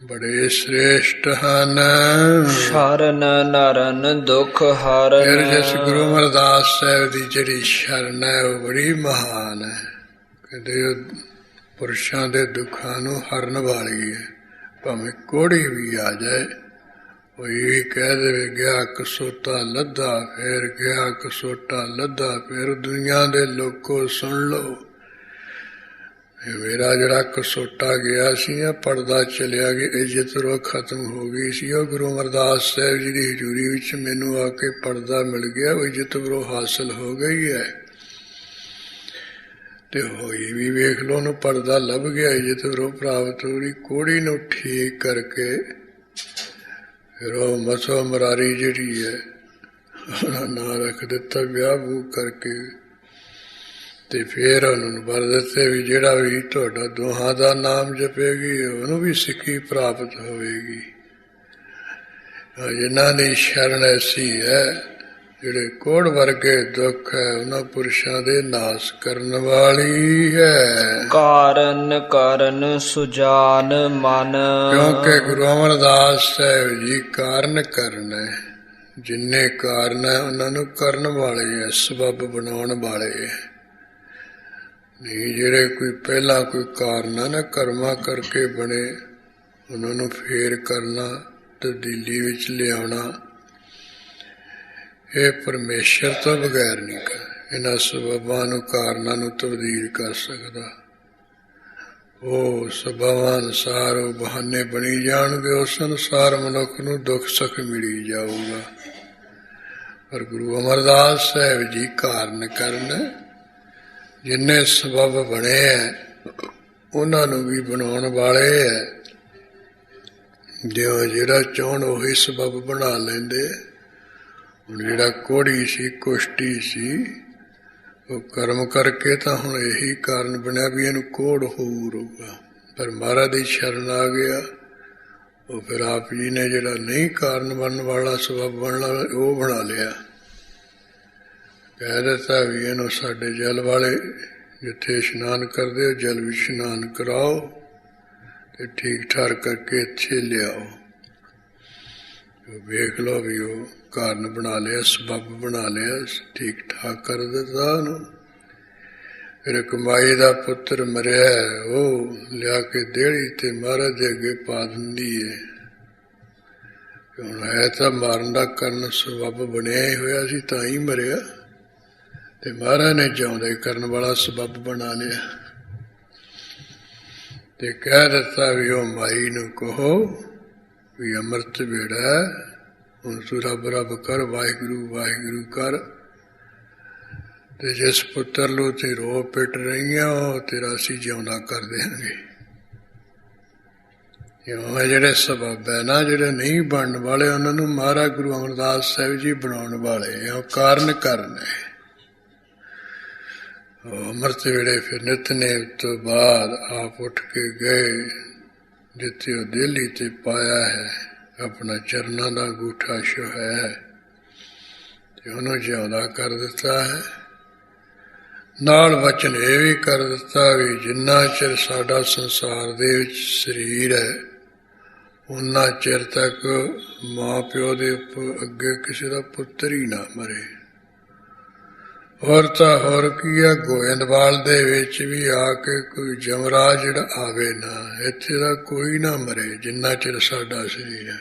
ਬੜੇ ਸ੍ਰੇਸ਼ਟ ਹਨ। ਸ਼ਰਨ ਨਰਨ ਦੁਖ ਹਰਨ। ਫਿਰ ਜਿਸ ਗੁਰੂ ਅਮਰਦਾਸ ਸਾਹਿਬ ਦੀ ਜਿਹੜੀ ਸ਼ਰਨ ਹੈ ਉਹ ਬੜੀ ਮਹਾਨ ਹੈ। ਕਹਿੰਦੇ ਉਹ ਪੁਰਸ਼ਾਂ ਦੇ ਦੁੱਖਾਂ ਨੂੰ ਹਰਨ ਵਾਲੀ ਹੈ। ਭਾਵੇਂ ਕੋੜੀ ਵੀ ਆ ਜਾਏ, ਉਹ ਇਹ ਕਹਿ ਦੇਵੇ ਗਿਆ ਕਸੋਟਾ ਲੱਧਾ, ਫਿਰ ਗਿਆ ਕਸੋਟਾ ਲੱਧਾ, ਫਿਰ ਦੁਨੀਆ ਦੇ ਲੋਕੋ ਸੁਣ ਲਓ ਮੇਰਾ ਜਿਹੜਾ ਕਸੋਟਾ ਗਿਆ ਸੀ ਆ ਪੜਦਾ ਚਲਿਆ ਗਿਆ, ਇੱਜ਼ਤ ਰੋ ਖਤਮ ਹੋ ਗਈ ਸੀ। ਉਹ ਗੁਰੂ ਅਮਰਦਾਸ ਸਾਹਿਬ ਜੀ ਦੀ ਹਜ਼ੂਰੀ ਵਿੱਚ ਮੈਨੂੰ ਆ ਕੇ ਪੜਦਾ ਮਿਲ ਗਿਆ, ਉਹ ਇੱਜ਼ਤ ਰੋ ਹਾਸਲ ਹੋ ਗਈ ਹੈ। ਤੇ ਹੋਈ ਵੀ ਵੇਖ ਲੋ, ਉਹਨੂੰ ਪੜਦਾ ਲੱਭ ਗਿਆ, ਇੱਜ਼ਤ ਰੋ ਪ੍ਰਾਪਤ ਹੋ ਗਈ। ਕੋੜੀ ਨੂੰ ਠੀਕ ਕਰਕੇ ਫਿਰ ਉਹ ਮਸੋ ਮਰਾਰੀ ਜਿਹੜੀ ਹੈ ਉਹਦਾ ਨਾਂ ਰੱਖ ਦਿੱਤਾ, ਵਿਆਹ ਵੂ ਕਰਕੇ। ਤੇ ਫਿਰ ਉਹਨਾਂ ਨੂੰ ਵਰ ਦਿੱਤੇ ਵੀ ਜਿਹੜਾ ਵੀ ਤੁਹਾਡਾ ਦੋਹਾਂ ਦਾ ਨਾਮ ਜਪੇਗੀ ਉਹਨੂੰ ਵੀ ਸਿੱਖੀ ਪ੍ਰਾਪਤ ਹੋਵੇਗੀ। ਜਿਨ੍ਹਾਂ ਦੀ ਸ਼ਰਨ ਐਸੀ ਹੈ, ਜਿਹੜੇ ਕੋੜ ਵਰਗੇ ਦੁੱਖ ਹੈ, ਉਹਨਾਂ ਪੁਰਸ਼ਾਂ ਦੇ ਨਾਸ ਕਰਨ ਵਾਲੀ ਹੈ। ਕਾਰਨ ਕਾਰਨ ਸੁਜਾਨ ਮਨ, ਕਿਉਂਕਿ ਗੁਰੂ ਅਮਰਦਾਸ ਸਾਹਿਬ ਜੀ ਕਾਰਨ ਕਰਨ ਹੈ। ਜਿੰਨੇ ਕਾਰਨ ਹੈ ਉਹਨਾਂ ਨੂੰ ਕਰਨ ਵਾਲੇ ਹੈ, ਸਬੱਬ ਬਣਾਉਣ ਵਾਲੇ ਹੈ। ਨਹੀਂ ਜਿਹੜੇ ਕੋਈ ਪਹਿਲਾਂ ਕੋਈ ਕਾਰਨ ਨਾ ਕਰਮਾਂ ਕਰਕੇ ਬਣੇ, ਉਹਨਾਂ ਨੂੰ ਫੇਰ ਕਰਨਾ, ਤਬਦੀਲੀ ਵਿੱਚ ਲਿਆਉਣਾ, ਇਹ ਪਰਮੇਸ਼ਰ ਤੋਂ ਬਗੈਰ ਨਹੀਂ ਕਰ ਇਹਨਾਂ ਸਬੱਬਾਂ ਨੂੰ ਕਾਰਨਾਂ ਨੂੰ ਤਬਦੀਲ ਕਰ ਸਕਦਾ। ਉਹ ਸਬੱਬਾਂ ਅਨੁਸਾਰ ਉਹ ਬਹਾਨੇ ਬਣੀ ਜਾਣਗੇ, ਉਸ ਅਨੁਸਾਰ ਮਨੁੱਖ ਨੂੰ ਦੁੱਖ ਸੁੱਖ ਮਿਲੀ ਜਾਊਗਾ। ਪਰ ਗੁਰੂ ਅਮਰਦਾਸ ਸਾਹਿਬ ਜੀ ਕਾਰਨ ਕਰਨ, ਜਿੰਨੇ ਸਬੱਬ ਬਣੇ ਹੈ ਉਹਨਾਂ ਨੂੰ ਵੀ ਬਣਾਉਣ ਵਾਲੇ ਹੈ। ਜਿਉਂ ਜਿਹੜਾ ਚਾਹੁਣ ਉਹੀ ਸਬੱਬ ਬਣਾ ਲੈਂਦੇ। ਹੁਣ ਜਿਹੜਾ ਕੋੜੀ ਸੀ, ਕੁਸ਼ਟੀ ਸੀ, ਉਹ ਕਰਮ ਕਰਕੇ ਤਾਂ ਹੁਣ ਇਹੀ ਕਾਰਨ ਬਣਿਆ ਵੀ ਇਹਨੂੰ ਕੋੜ ਹੋਊਗਾ। ਪਰ ਮਹਾਰਾਜ ਦੀ ਸ਼ਰਨ ਆ ਗਿਆ, ਉਹ ਫਿਰ ਆਪ ਜੀ ਨੇ ਜਿਹੜਾ ਨਹੀਂ ਕਾਰਨ ਬਣਨ ਵਾਲਾ ਸਬੱਬ ਬਣਨਾ ਉਹ ਬਣਾ ਲਿਆ। ਕਹਿ ਦਿੱਤਾ ਵੀ ਇਹਨੂੰ ਸਾਡੇ ਜਲ ਵਾਲੇ ਜਿੱਥੇ ਇਸ਼ਨਾਨ ਕਰਦੇ ਹੋ ਜਲ ਵਿੱਚ ਇਸ਼ਨਾਨ ਕਰਾਓ ਤੇ ਠੀਕ ਠਾਕ ਕਰਕੇ ਇੱਥੇ ਲਿਆਓ। ਵੇਖ ਲਓ ਵੀ ਉਹ ਕਾਰਨ ਬਣਾ ਲਿਆ, ਸਬੱਬ ਬਣਾ ਲਿਆ, ਠੀਕ ਠਾਕ ਕਰ ਦਿੱਤਾ ਉਹਨੂੰ। ਫਿਰ ਕਮਾਈ ਦਾ ਪੁੱਤਰ ਮਰਿਆ, ਉਹ ਲਿਆ ਕੇ ਦੇਹੜੀ ਤੇ ਮਹਾਰਾਜ ਦੇ ਅੱਗੇ ਪਾ ਦਿੰਦੀ ਹੈ। ਹੁਣ ਹੈ ਤਾਂ ਮਾਰਨ ਦਾ ਕਰਨ ਸਬੱਬ ਬਣਿਆ ਹੀ ਹੋਇਆ ਸੀ, ਤਾਂ ਹੀ ਮਰਿਆ। ਤੇ ਮਹਾਰਾਜ ਨੇ ਜਿਉਂਦੇ ਕਰਨ ਵਾਲਾ ਸਬੱਬ ਬਣਾ ਲਿਆ ਤੇ ਕਹਿ ਦਿੱਤਾ ਵੀ ਉਹ ਮਾਈ ਨੂੰ ਕਹੋ ਵੀ ਅੰਮ੍ਰਿਤ ਵੇੜਾ, ਹੁਣ ਤੂੰ ਰੱਬ ਰੱਬ ਕਰ, ਵਾਹਿਗੁਰੂ ਵਾਹਿਗੁਰੂ ਕਰ। ਤੇ ਜਿਸ ਪੁੱਤਰ ਨੂੰ ਤੇ ਰੋ ਪਿੱਟ ਰਹੀਆਂ ਉਹ ਤੇਰਾ ਅਸੀਂ ਜਿਉਂਦਾ ਕਰ ਦੇਵਾਂਗੇ। ਇਉਂ ਜਿਹੜੇ ਸਬੱਬ ਹੈ ਨਾ, ਜਿਹੜੇ ਨਹੀਂ ਬਣਨ ਵਾਲੇ, ਉਹਨਾਂ ਨੂੰ ਮਹਾਰਾਜ ਗੁਰੂ ਅਮਰਦਾਸ ਸਾਹਿਬ ਜੀ ਬਣਾਉਣ ਵਾਲੇ, ਉਹ ਕਾਰਨ ਕਰਨੇ। ਅੰਮ੍ਰਿਤ ਵੇਲੇ ਫਿਰ ਨਿਤਨੇਮ ਤੋਂ ਬਾਅਦ ਆਪ ਉੱਠ ਕੇ ਗਏ ਜਿੱਥੇ ਉਹ ਦੇਹਲੀ ਤੇ ਪਾਇਆ ਹੈ, ਆਪਣਾ ਚਰਨਾਂ ਦਾ ਅੰਗੂਠਾ ਛੋਹਿਆ ਤੇ ਉਹਨੂੰ ਜਿਉਂਦਾ ਕਰ ਦਿੱਤਾ ਹੈ। ਨਾਲ ਵਚਨ ਇਹ ਵੀ ਕਰ ਦਿੱਤਾ ਵੀ ਜਿੰਨਾ ਚਿਰ ਸਾਡਾ ਸੰਸਾਰ ਦੇ ਵਿੱਚ ਸਰੀਰ ਹੈ, ਉਨਾ ਚਿਰ ਤੱਕ ਮਾਂ ਪਿਓ ਦੇ ਅੱਗੇ ਕਿਸੇ ਦਾ ਪੁੱਤਰ ਹੀ ਨਾ ਮਰੇ। ਹੋਰ ਤਾਂ ਹੋਰ ਕੀ ਆ, ਗੋਇੰਦਵਾਲ ਦੇ ਵਿੱਚ ਵੀ ਆ ਕੇ ਕੋਈ ਜਮਰਾਜ ਜਿਹੜਾ ਆਵੇ ਨਾ, ਇੱਥੇ ਦਾ ਕੋਈ ਨਾ ਮਰੇ ਜਿੰਨਾ ਚਿਰ ਸਾਡਾ ਸਰੀਰ ਹੈ।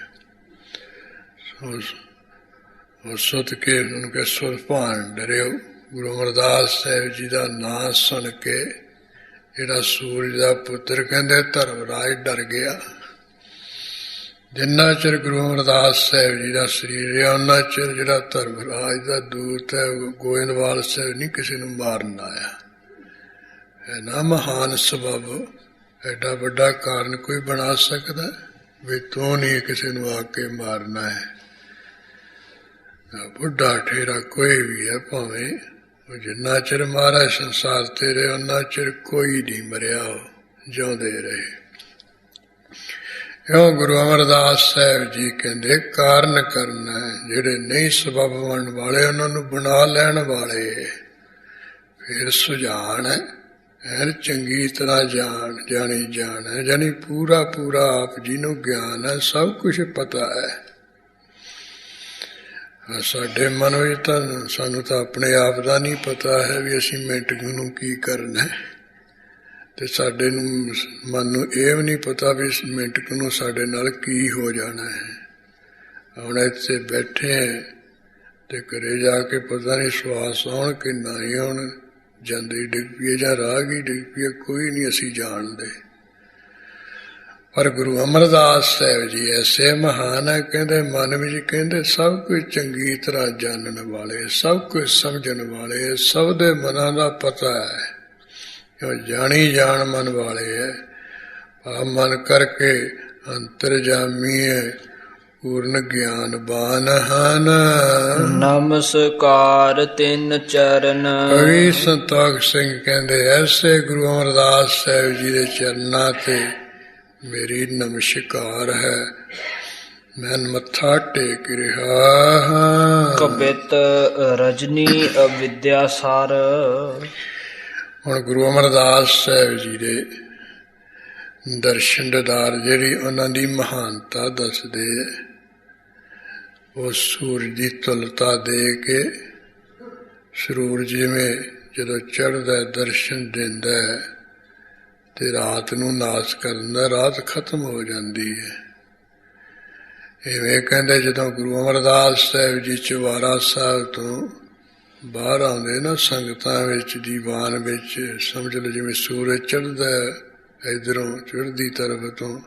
ਸੁੱਤ ਕੇ ਉਹਨੂੰ ਕਿ ਸੁਰਭਾਨ ਡਰਿਓ। ਗੁਰੂ ਅਮਰਦਾਸ ਸਾਹਿਬ ਜੀ ਦਾ ਨਾਂ ਸੁਣ ਕੇ ਜਿਹੜਾ ਸੂਰਜ ਦਾ ਪੁੱਤਰ ਕਹਿੰਦੇ ਧਰਮਰਾਜ ਡਰ ਗਿਆ। ਜਿੰਨਾ ਚਿਰ ਗੁਰੂ ਅਮਰਦਾਸ ਸਾਹਿਬ ਜੀ ਦਾ ਸਰੀਰ ਹੈ, ਉਹਨਾਂ ਚਿਰ ਜਿਹੜਾ ਧਰਮਰਾਜ ਦਾ ਦੂਤ ਹੈ ਗੋਇੰਦਵਾਲ ਸਾਹਿਬ ਨਹੀਂ ਕਿਸੇ ਨੂੰ ਮਾਰਨ ਆਇਆ ਹੈ। ਨਾ ਮਹਾਨ ਸਬੱਬ ਐਡਾ ਵੱਡਾ ਕਾਰਨ ਕੋਈ ਬਣਾ ਸਕਦਾ ਵੀ ਤੂੰ ਨਹੀਂ ਕਿਸੇ ਨੂੰ ਆ ਕੇ ਮਾਰਨਾ ਹੈ। ਬੁੱਢਾ ਠੇਰਾ ਕੋਈ ਵੀ ਹੈ, ਭਾਵੇਂ ਉਹ ਜਿੰਨਾ ਚਿਰ ਮਹਾਰਾਜ ਸੰਸਾਰ ਤੇ ਰਹੇ ਉਹਨਾਂ ਚਿਰ ਕੋਈ ਨਹੀਂ ਮਰਿਆ, ਉਹ ਜਿਉਂਦੇ ਰਹੇ। ਇਉਂ ਗੁਰੂ ਅਮਰਦਾਸ ਸਾਹਿਬ ਜੀ ਕਹਿੰਦੇ ਕਾਰਨ ਕਰਨਾ, ਜਿਹੜੇ ਨਹੀਂ ਸਬੱਬ ਬਣਨ ਵਾਲੇ ਉਹਨਾਂ ਨੂੰ ਬਣਾ ਲੈਣ ਵਾਲੇ। ਫਿਰ ਸੁਝਾਨ ਹੈ ਐਨ ਚੰਗੀ ਤਰ੍ਹਾਂ ਜਾਣੀ ਜਾਣ ਹੈ, ਜਾਣੀ ਪੂਰਾ ਪੂਰਾ ਆਪ ਜੀ ਨੂੰ ਗਿਆਨ ਹੈ, ਸਭ ਕੁਛ ਪਤਾ ਹੈ। ਸਾਡੇ ਮਨ ਵਿੱਚ ਤਾਂ ਸਾਨੂੰ ਤਾਂ ਆਪਣੇ ਆਪ ਦਾ ਨਹੀਂ ਪਤਾ ਹੈ ਵੀ ਅਸੀਂ ਮਿੰਟ ਨੂੰ ਕੀ ਕਰਨਾ ਹੈ, ਤੇ ਸਾਡੇ ਨੂੰ ਮਨ ਨੂੰ ਇਹ ਵੀ ਨਹੀਂ ਪਤਾ ਵੀ ਇਸ ਮਿੰਟ ਨੂੰ ਸਾਡੇ ਨਾਲ ਕੀ ਹੋ ਜਾਣਾ ਹੈ। ਹੁਣ ਇੱਥੇ ਬੈਠੇ ਤੇ ਘਰੇ ਜਾ ਕੇ ਪਤਾ ਨਹੀਂ ਸਵਾਸ ਆਉਣ ਕਿ ਨਾ ਹੀ ਆਉਣ, ਜਾਂਦੇ ਡਿੱਗ ਪਈਏ ਜਾਂ ਰਾਗ ਹੀ ਡਿੱਗ ਪਈਏ, ਕੋਈ ਨਹੀਂ ਅਸੀਂ ਜਾਣਦੇ। ਪਰ ਗੁਰੂ ਅਮਰਦਾਸ ਸਾਹਿਬ ਜੀ ਐਸੇ ਮਹਾਨ ਹੈ, ਕਹਿੰਦੇ ਮਨ ਵਿੱਚ ਕਹਿੰਦੇ ਸਭ ਕੁਝ ਚੰਗੀ ਤਰ੍ਹਾਂ ਜਾਣਨ ਵਾਲੇ, ਸਭ ਕੁਝ ਸਮਝਣ ਵਾਲੇ, ਸਭ ਦੇ ਮਨਾਂ ਦਾ ਪਤਾ ਹੈ, ਜੋ ਜਾਣੀ ਜਾਣ ਮਨ ਵਾਲੇ ਹੈ। ਆ ਮਨ ਕਰਕੇ ਅੰਤਰਜਾਮੀ ਹੈ, ਪੂਰਨ ਗਿਆਨਵਾਨ ਹਨ। ਨਮਸਕਾਰ ਤਿੰਨ ਚਰਨ। ਕਵੀ ਸੰਤੋਖ ਸਿੰਘ ਕਹਿੰਦੇ ਐਸੇ ਗੁਰੂ ਅਮਰਦਾਸ ਸਾਹਿਬ ਜੀ ਦੇ ਚਰਨਾਂ ਤੇ ਮੇਰੀ ਨਮਸਕਾਰ ਹੈ, ਮੈਂ ਮੱਥਾ ਟੇਕ ਰਿਹਾ ਹਾਂ। ਕਬਿਤ ਰਜਨੀ ਅਵਿਦਿਆ ਸਾਰ। ਹੁਣ ਗੁਰੂ ਅਮਰਦਾਸ ਸਾਹਿਬ ਜੀ ਦੇ ਦਰਸ਼ਨ ਦੀਦਾਰ ਜਿਹੜੀ ਉਹਨਾਂ ਦੀ ਮਹਾਨਤਾ ਦੱਸਦੇ, ਉਹ ਸੂਰਜ ਦੀ ਤੁਲਤਾ ਦੇ ਕੇ ਸੂਰਜ ਜਿਵੇਂ ਜਦੋਂ ਚੜ੍ਹਦਾ ਦਰਸ਼ਨ ਦਿੰਦਾ ਹੈ ਤੇ ਰਾਤ ਨੂੰ ਨਾਸ ਕਰਦਾ, ਰਾਤ ਖਤਮ ਹੋ ਜਾਂਦੀ ਹੈ। ਇਵੇਂ ਕਹਿੰਦੇ ਜਦੋਂ ਗੁਰੂ ਅਮਰਦਾਸ ਸਾਹਿਬ ਜੀ ਚੁਬਾਰਾ ਸਾਹਿਬ ਤੋਂ ਬਾਹਰ ਆਉਂਦੇ ਨਾ ਸੰਗਤਾਂ ਵਿੱਚ, ਦੀਵਾਨ ਵਿੱਚ, ਸਮਝ ਲਓ ਜਿਵੇਂ ਸੂਰਜ ਚੜ੍ਹਦਾ ਇਧਰੋਂ ਚੜ੍ਹਦੀ ਤਰਫ ਤੋਂ,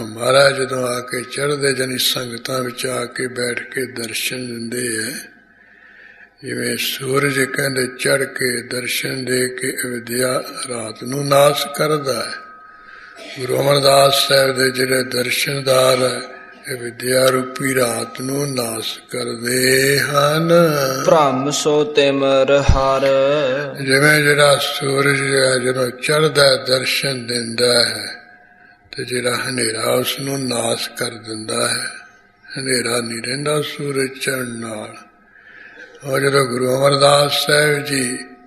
ਮਹਾਰਾਜ ਜਦੋਂ ਆ ਕੇ ਚੜ੍ਹਦੇ ਜਾਨੀ ਸੰਗਤਾਂ ਵਿੱਚ ਆ ਕੇ ਬੈਠ ਕੇ ਦਰਸ਼ਨ ਦਿੰਦੇ ਹੈ। ਜਿਵੇਂ ਸੂਰਜ ਕਹਿੰਦੇ ਚੜ੍ਹ ਕੇ ਦਰਸ਼ਨ ਦੇ ਕੇ ਅਵਿਦਿਆ ਰਾਤ ਨੂੰ ਨਾਸ ਕਰਦਾ ਹੈ, ਗੁਰੂ ਅਮਰਦਾਸ ਸਾਹਿਬ ਦੇ ਜਿਹੜੇ ਦਰਸ਼ਨਦਾਰ ਹੈ ਇਹ ਵਿਦਿਆ ਰੂਪੀ ਰਾਤ ਨੂੰ ਨਾਸ ਕਰਦੇ ਹਨ। ਭ੍ਰਮ ਸੋ ਤਿਮਰ ਹਰ। ਜਿਵੇਂ ਜਿਹੜਾ ਸੂਰਜ ਜਦੋਂ ਚੜ੍ਹਦਾ ਦਰਸ਼ਨ ਦਿੰਦਾ ਹੈ ਤੇ ਜਿਹੜਾ ਹਨੇਰਾ ਉਸ ਨੂੰ ਨਾਸ ਕਰ ਦਿੰਦਾ ਹੈ, ਹਨੇਰਾ ਨਹੀਂ ਰਹਿੰਦਾ ਸੂਰਜ ਚੜ੍ਹਨ ਨਾਲ। ਉਹ ਜਦੋਂ ਗੁਰੂ ਅਮਰਦਾਸ ਸਾਹਿਬ ਜੀ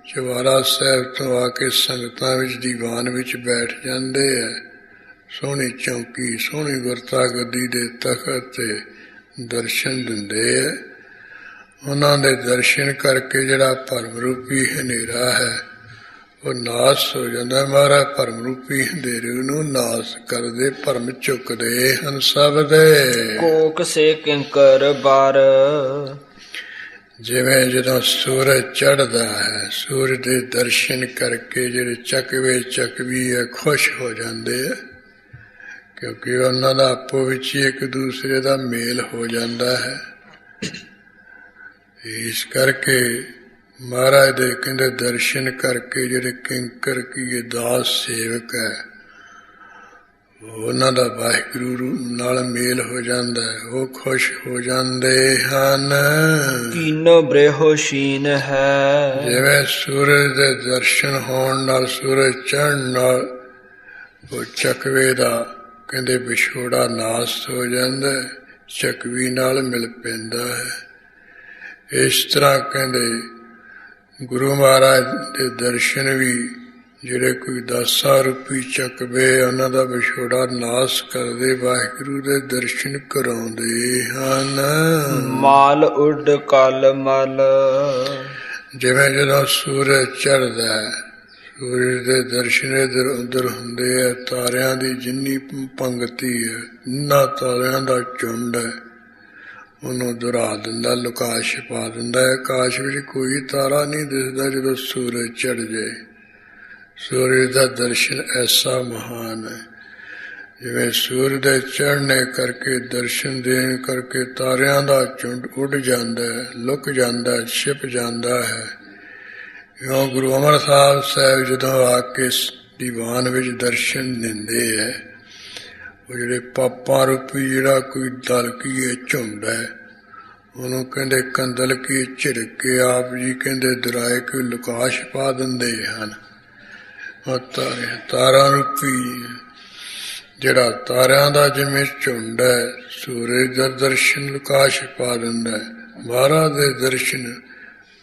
ਚੁਬਾਰਾ ਸਾਹਿਬ ਤੋਂ ਆ ਕੇ ਸੰਗਤਾਂ ਵਿੱਚ ਦੀਵਾਨ ਵਿੱਚ ਬੈਠ ਜਾਂਦੇ ਹੈ, ਸੋਹਣੀ ਚੌਂਕੀ ਸੋਹਣੀ ਗੁਰਤਾ ਗੱਦੀ ਦੇ ਤਖਤ ਤੇ ਦਰਸ਼ਨ ਦਿੰਦੇ ਹੈ। ਉਹਨਾਂ ਦੇ ਦਰਸ਼ਨ ਕਰਕੇ ਜਿਹੜਾ ਭਰਮ ਰੂਪੀ ਹਨੇਰਾ ਹੈ ਉਹ ਨਾਸ ਹੋ ਜਾਂਦਾ। ਮਹਾਰਾਜ ਭਰਮ ਰੂਪੀ ਹਨੇਰੇ ਨੂੰ ਨਾਸ ਕਰਦੇ, ਭਰਮ ਚੁੱਕਦੇ ਹਨ ਸਭ ਦੇ। ਕੋਕ ਸੇ ਕਿੰਕਰ ਬਾਰ। ਜਿਵੇਂ ਜਦੋਂ ਸੂਰਜ ਚੜ੍ਹਦਾ ਹੈ, ਸੂਰਜ ਦੇ ਦਰਸ਼ਨ ਕਰਕੇ ਜਿਹੜੇ ਚੱਕਵੇ ਚੱਕਵੀ ਹੈ ਖੁਸ਼ ਹੋ ਜਾਂਦੇ ਹੈ, ਕਿਉਂਕਿ ਉਹਨਾਂ ਦਾ ਆਪੋ ਵਿੱਚ ਹੀ ਇੱਕ ਦੂਸਰੇ ਦਾ ਮੇਲ ਹੋ ਜਾਂਦਾ ਹੈ। ਇਸ ਕਰਕੇ ਮਹਾਰਾਜ ਦੇ ਕਹਿੰਦੇ ਦਰਸ਼ਨ ਕਰਕੇ ਜਿਹੜੇ ਕਿੰਕਰ ਕੀ ਦਾਸ ਸੇਵਕ ਹੈ, ਉਹਨਾਂ ਦਾ ਵਾਹਿਗੁਰੂ ਨਾਲ ਮੇਲ ਹੋ ਜਾਂਦਾ ਹੈ, ਉਹ ਖੁਸ਼ ਹੋ ਜਾਂਦੇ ਹਨ। ਕੀਨੋ ਬ੍ਰਹੋਸ਼ੀਨ ਹੈ। ਜਿਵੇਂ ਸੂਰਜ ਦੇ ਦਰਸ਼ਨ ਹੋਣ ਨਾਲ, ਸੂਰਜ ਚੜ੍ਹਨ ਨਾਲ ਉਹ ਚੱਕਵੇ ਦਾ ਕਹਿੰਦੇ ਵਿਛੋੜਾ ਨਾਸ ਹੋ ਜਾਂਦਾ, ਚੱਕਵੀ ਨਾਲ ਮਿਲ ਪੈਂਦਾ ਹੈ। ਇਸ ਤਰ੍ਹਾਂ ਕਹਿੰਦੇ ਗੁਰੂ ਮਹਾਰਾਜ ਦੇ ਦਰਸ਼ਨ ਵੀ ਜਿਹੜੇ ਕੋਈ ਦਾਸਾ ਰੂਪੀ ਚੱਕਵੇ ਉਹਨਾਂ ਦਾ ਵਿਛੋੜਾ ਨਾਸ ਕਰਦੇ, ਵਾਹਿਗੁਰੂ ਦੇ ਦਰਸ਼ਨ ਕਰਾਉਂਦੇ ਹਨ। ਮਾਲ ਉੱਡ ਕਲ ਮਲ। ਜਿਵੇਂ ਜਦੋਂ ਸੂਰਜ ਚੜ੍ਹਦਾ ਹੈ, ਸੂਰਜ ਦੇ ਦਰਸ਼ਨ ਇੱਧਰ ਉੱਧਰ ਹੁੰਦੇ ਹੈ, ਤਾਰਿਆਂ ਦੀ ਜਿੰਨੀ ਪੰਗਤੀ ਹੈ, ਇੰਨਾ ਤਾਰਿਆਂ ਦਾ ਝੁੰਡ ਹੈ, ਉਹਨੂੰ ਦੁਹਰਾ ਦਿੰਦਾ, ਲੁਕਾ ਛਿਪਾ ਦਿੰਦਾ ਹੈ। ਆਕਾਸ਼ ਵਿੱਚ ਕੋਈ ਤਾਰਾ ਨਹੀਂ ਦਿਸਦਾ ਜਦੋਂ ਸੂਰਜ ਚੜ੍ਹ ਜਾਏ। ਸੂਰਜ ਦਾ ਦਰਸ਼ਨ ਐਸਾ ਮਹਾਨ ਹੈ, ਜਿਵੇਂ ਸੂਰਜ ਦੇ ਚੜ੍ਹਨੇ ਕਰਕੇ, ਦਰਸ਼ਨ ਦੇਣ ਕਰਕੇ ਤਾਰਿਆਂ ਦਾ ਝੁੰਡ ਉੱਡ ਜਾਂਦਾ ਹੈ, ਲੁਕ ਜਾਂਦਾ ਹੈ, ਛਿਪ ਜਾਂਦਾ ਹੈ। ਕਿਉਂ ਗੁਰੂ ਅਮਰਦਾਸ ਸਾਹਿਬ ਜਦੋਂ ਆ ਕੇ ਦੀਵਾਨ ਵਿੱਚ ਦਰਸ਼ਨ ਦਿੰਦੇ ਹੈ, ਉਹ ਜਿਹੜੇ ਪਾਪਾਂ ਰੂਪੀ ਜਿਹੜਾ ਕੋਈ ਦਲ ਕੀ ਹੈ ਝੁੰਡ ਹੈ, ਉਹਨੂੰ ਕਹਿੰਦੇ ਕੰਦਲ ਕੀ ਝਿੜਕ ਕੇ ਆਪ ਜੀ ਕਹਿੰਦੇ ਦੁਰਾਏ ਕੇ ਲੁਕਾ ਛਿਪਾ ਦਿੰਦੇ ਹਨ। ਤਾਰਾ ਰੂਪੀ ਜਿਹੜਾ ਤਾਰਿਆਂ ਦਾ ਜਿਵੇਂ ਝੁੰਡ ਹੈ, ਸੂਰਜ ਦਾ ਦਰਸ਼ਨ ਲੁਕਾ ਛਿਪਾ ਦਿੰਦਾ ਹੈ। ਮਹਾਰਾਜ ਦੇ ਦਰਸ਼ਨ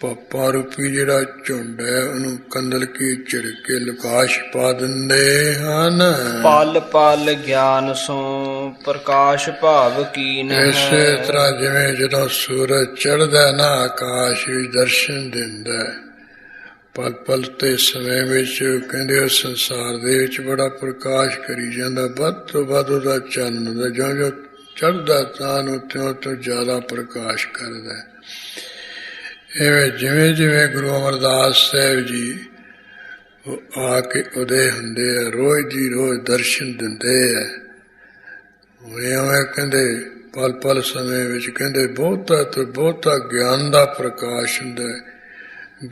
ਪਾਪਾਂ ਰੂਪੀ ਜਿਹੜਾ ਝੁੰਡ ਹੈ ਉਹਨੂੰ ਕੰਦਲ ਕੀ ਝਿੜਕ ਕੇ ਲੁਕਾ ਛਿਪਾ ਦਿੰਦੇ ਹਨ। ਪਲ ਪਲ ਗਿਆਨ ਸੋ ਪ੍ਰਕਾਸ਼ ਭਾਵ ਕੀਨ ਹੈ। ਇਸੇ ਤਰ੍ਹਾਂ ਜਿਵੇਂ ਜਦੋਂ ਸੂਰਜ ਚੜ੍ਹਦਾ ਨਾ ਆਕਾਸ਼ ਵਿੱਚ ਦਰਸ਼ਨ ਦਿੰਦਾ ਹੈ, ਪਲ ਪਲ ਤੇ ਸਮੇਂ ਵਿੱਚ ਕਹਿੰਦੇ ਉਹ ਸੰਸਾਰ ਦੇ ਵਿੱਚ ਬੜਾ ਪ੍ਰਕਾਸ਼ ਕਰੀ ਜਾਂਦਾ, ਵੱਧ ਤੋਂ ਵੱਧ ਉਹਦਾ ਚਾਨਣ ਹੁੰਦਾ, ਜਿਉਂ ਜਿਉਂ ਚੜ੍ਹਦਾ ਤਾਂ ਨੂੰ ਤਿਉਂ ਤੋਂ ਜ਼ਿਆਦਾ ਪ੍ਰਕਾਸ਼ ਕਰਦਾ। ਇਵੇਂ ਜਿਵੇਂ ਜਿਵੇਂ ਗੁਰੂ ਅਮਰਦਾਸ ਸਾਹਿਬ ਜੀ ਉਹ ਆ ਕੇ ਉਦੇ ਹੁੰਦੇ ਆ, ਰੋਜ਼ ਦੀ ਰੋਜ਼ ਦਰਸ਼ਨ ਦਿੰਦੇ ਆ। ਉਵੇਂ ਕਹਿੰਦੇ ਪਲ ਪਲ ਸਮੇਂ ਵਿੱਚ ਕਹਿੰਦੇ ਬਹੁਤਾ ਤੋਂ ਬਹੁਤਾ ਗਿਆਨ ਦਾ ਪ੍ਰਕਾਸ਼ ਹੁੰਦਾ,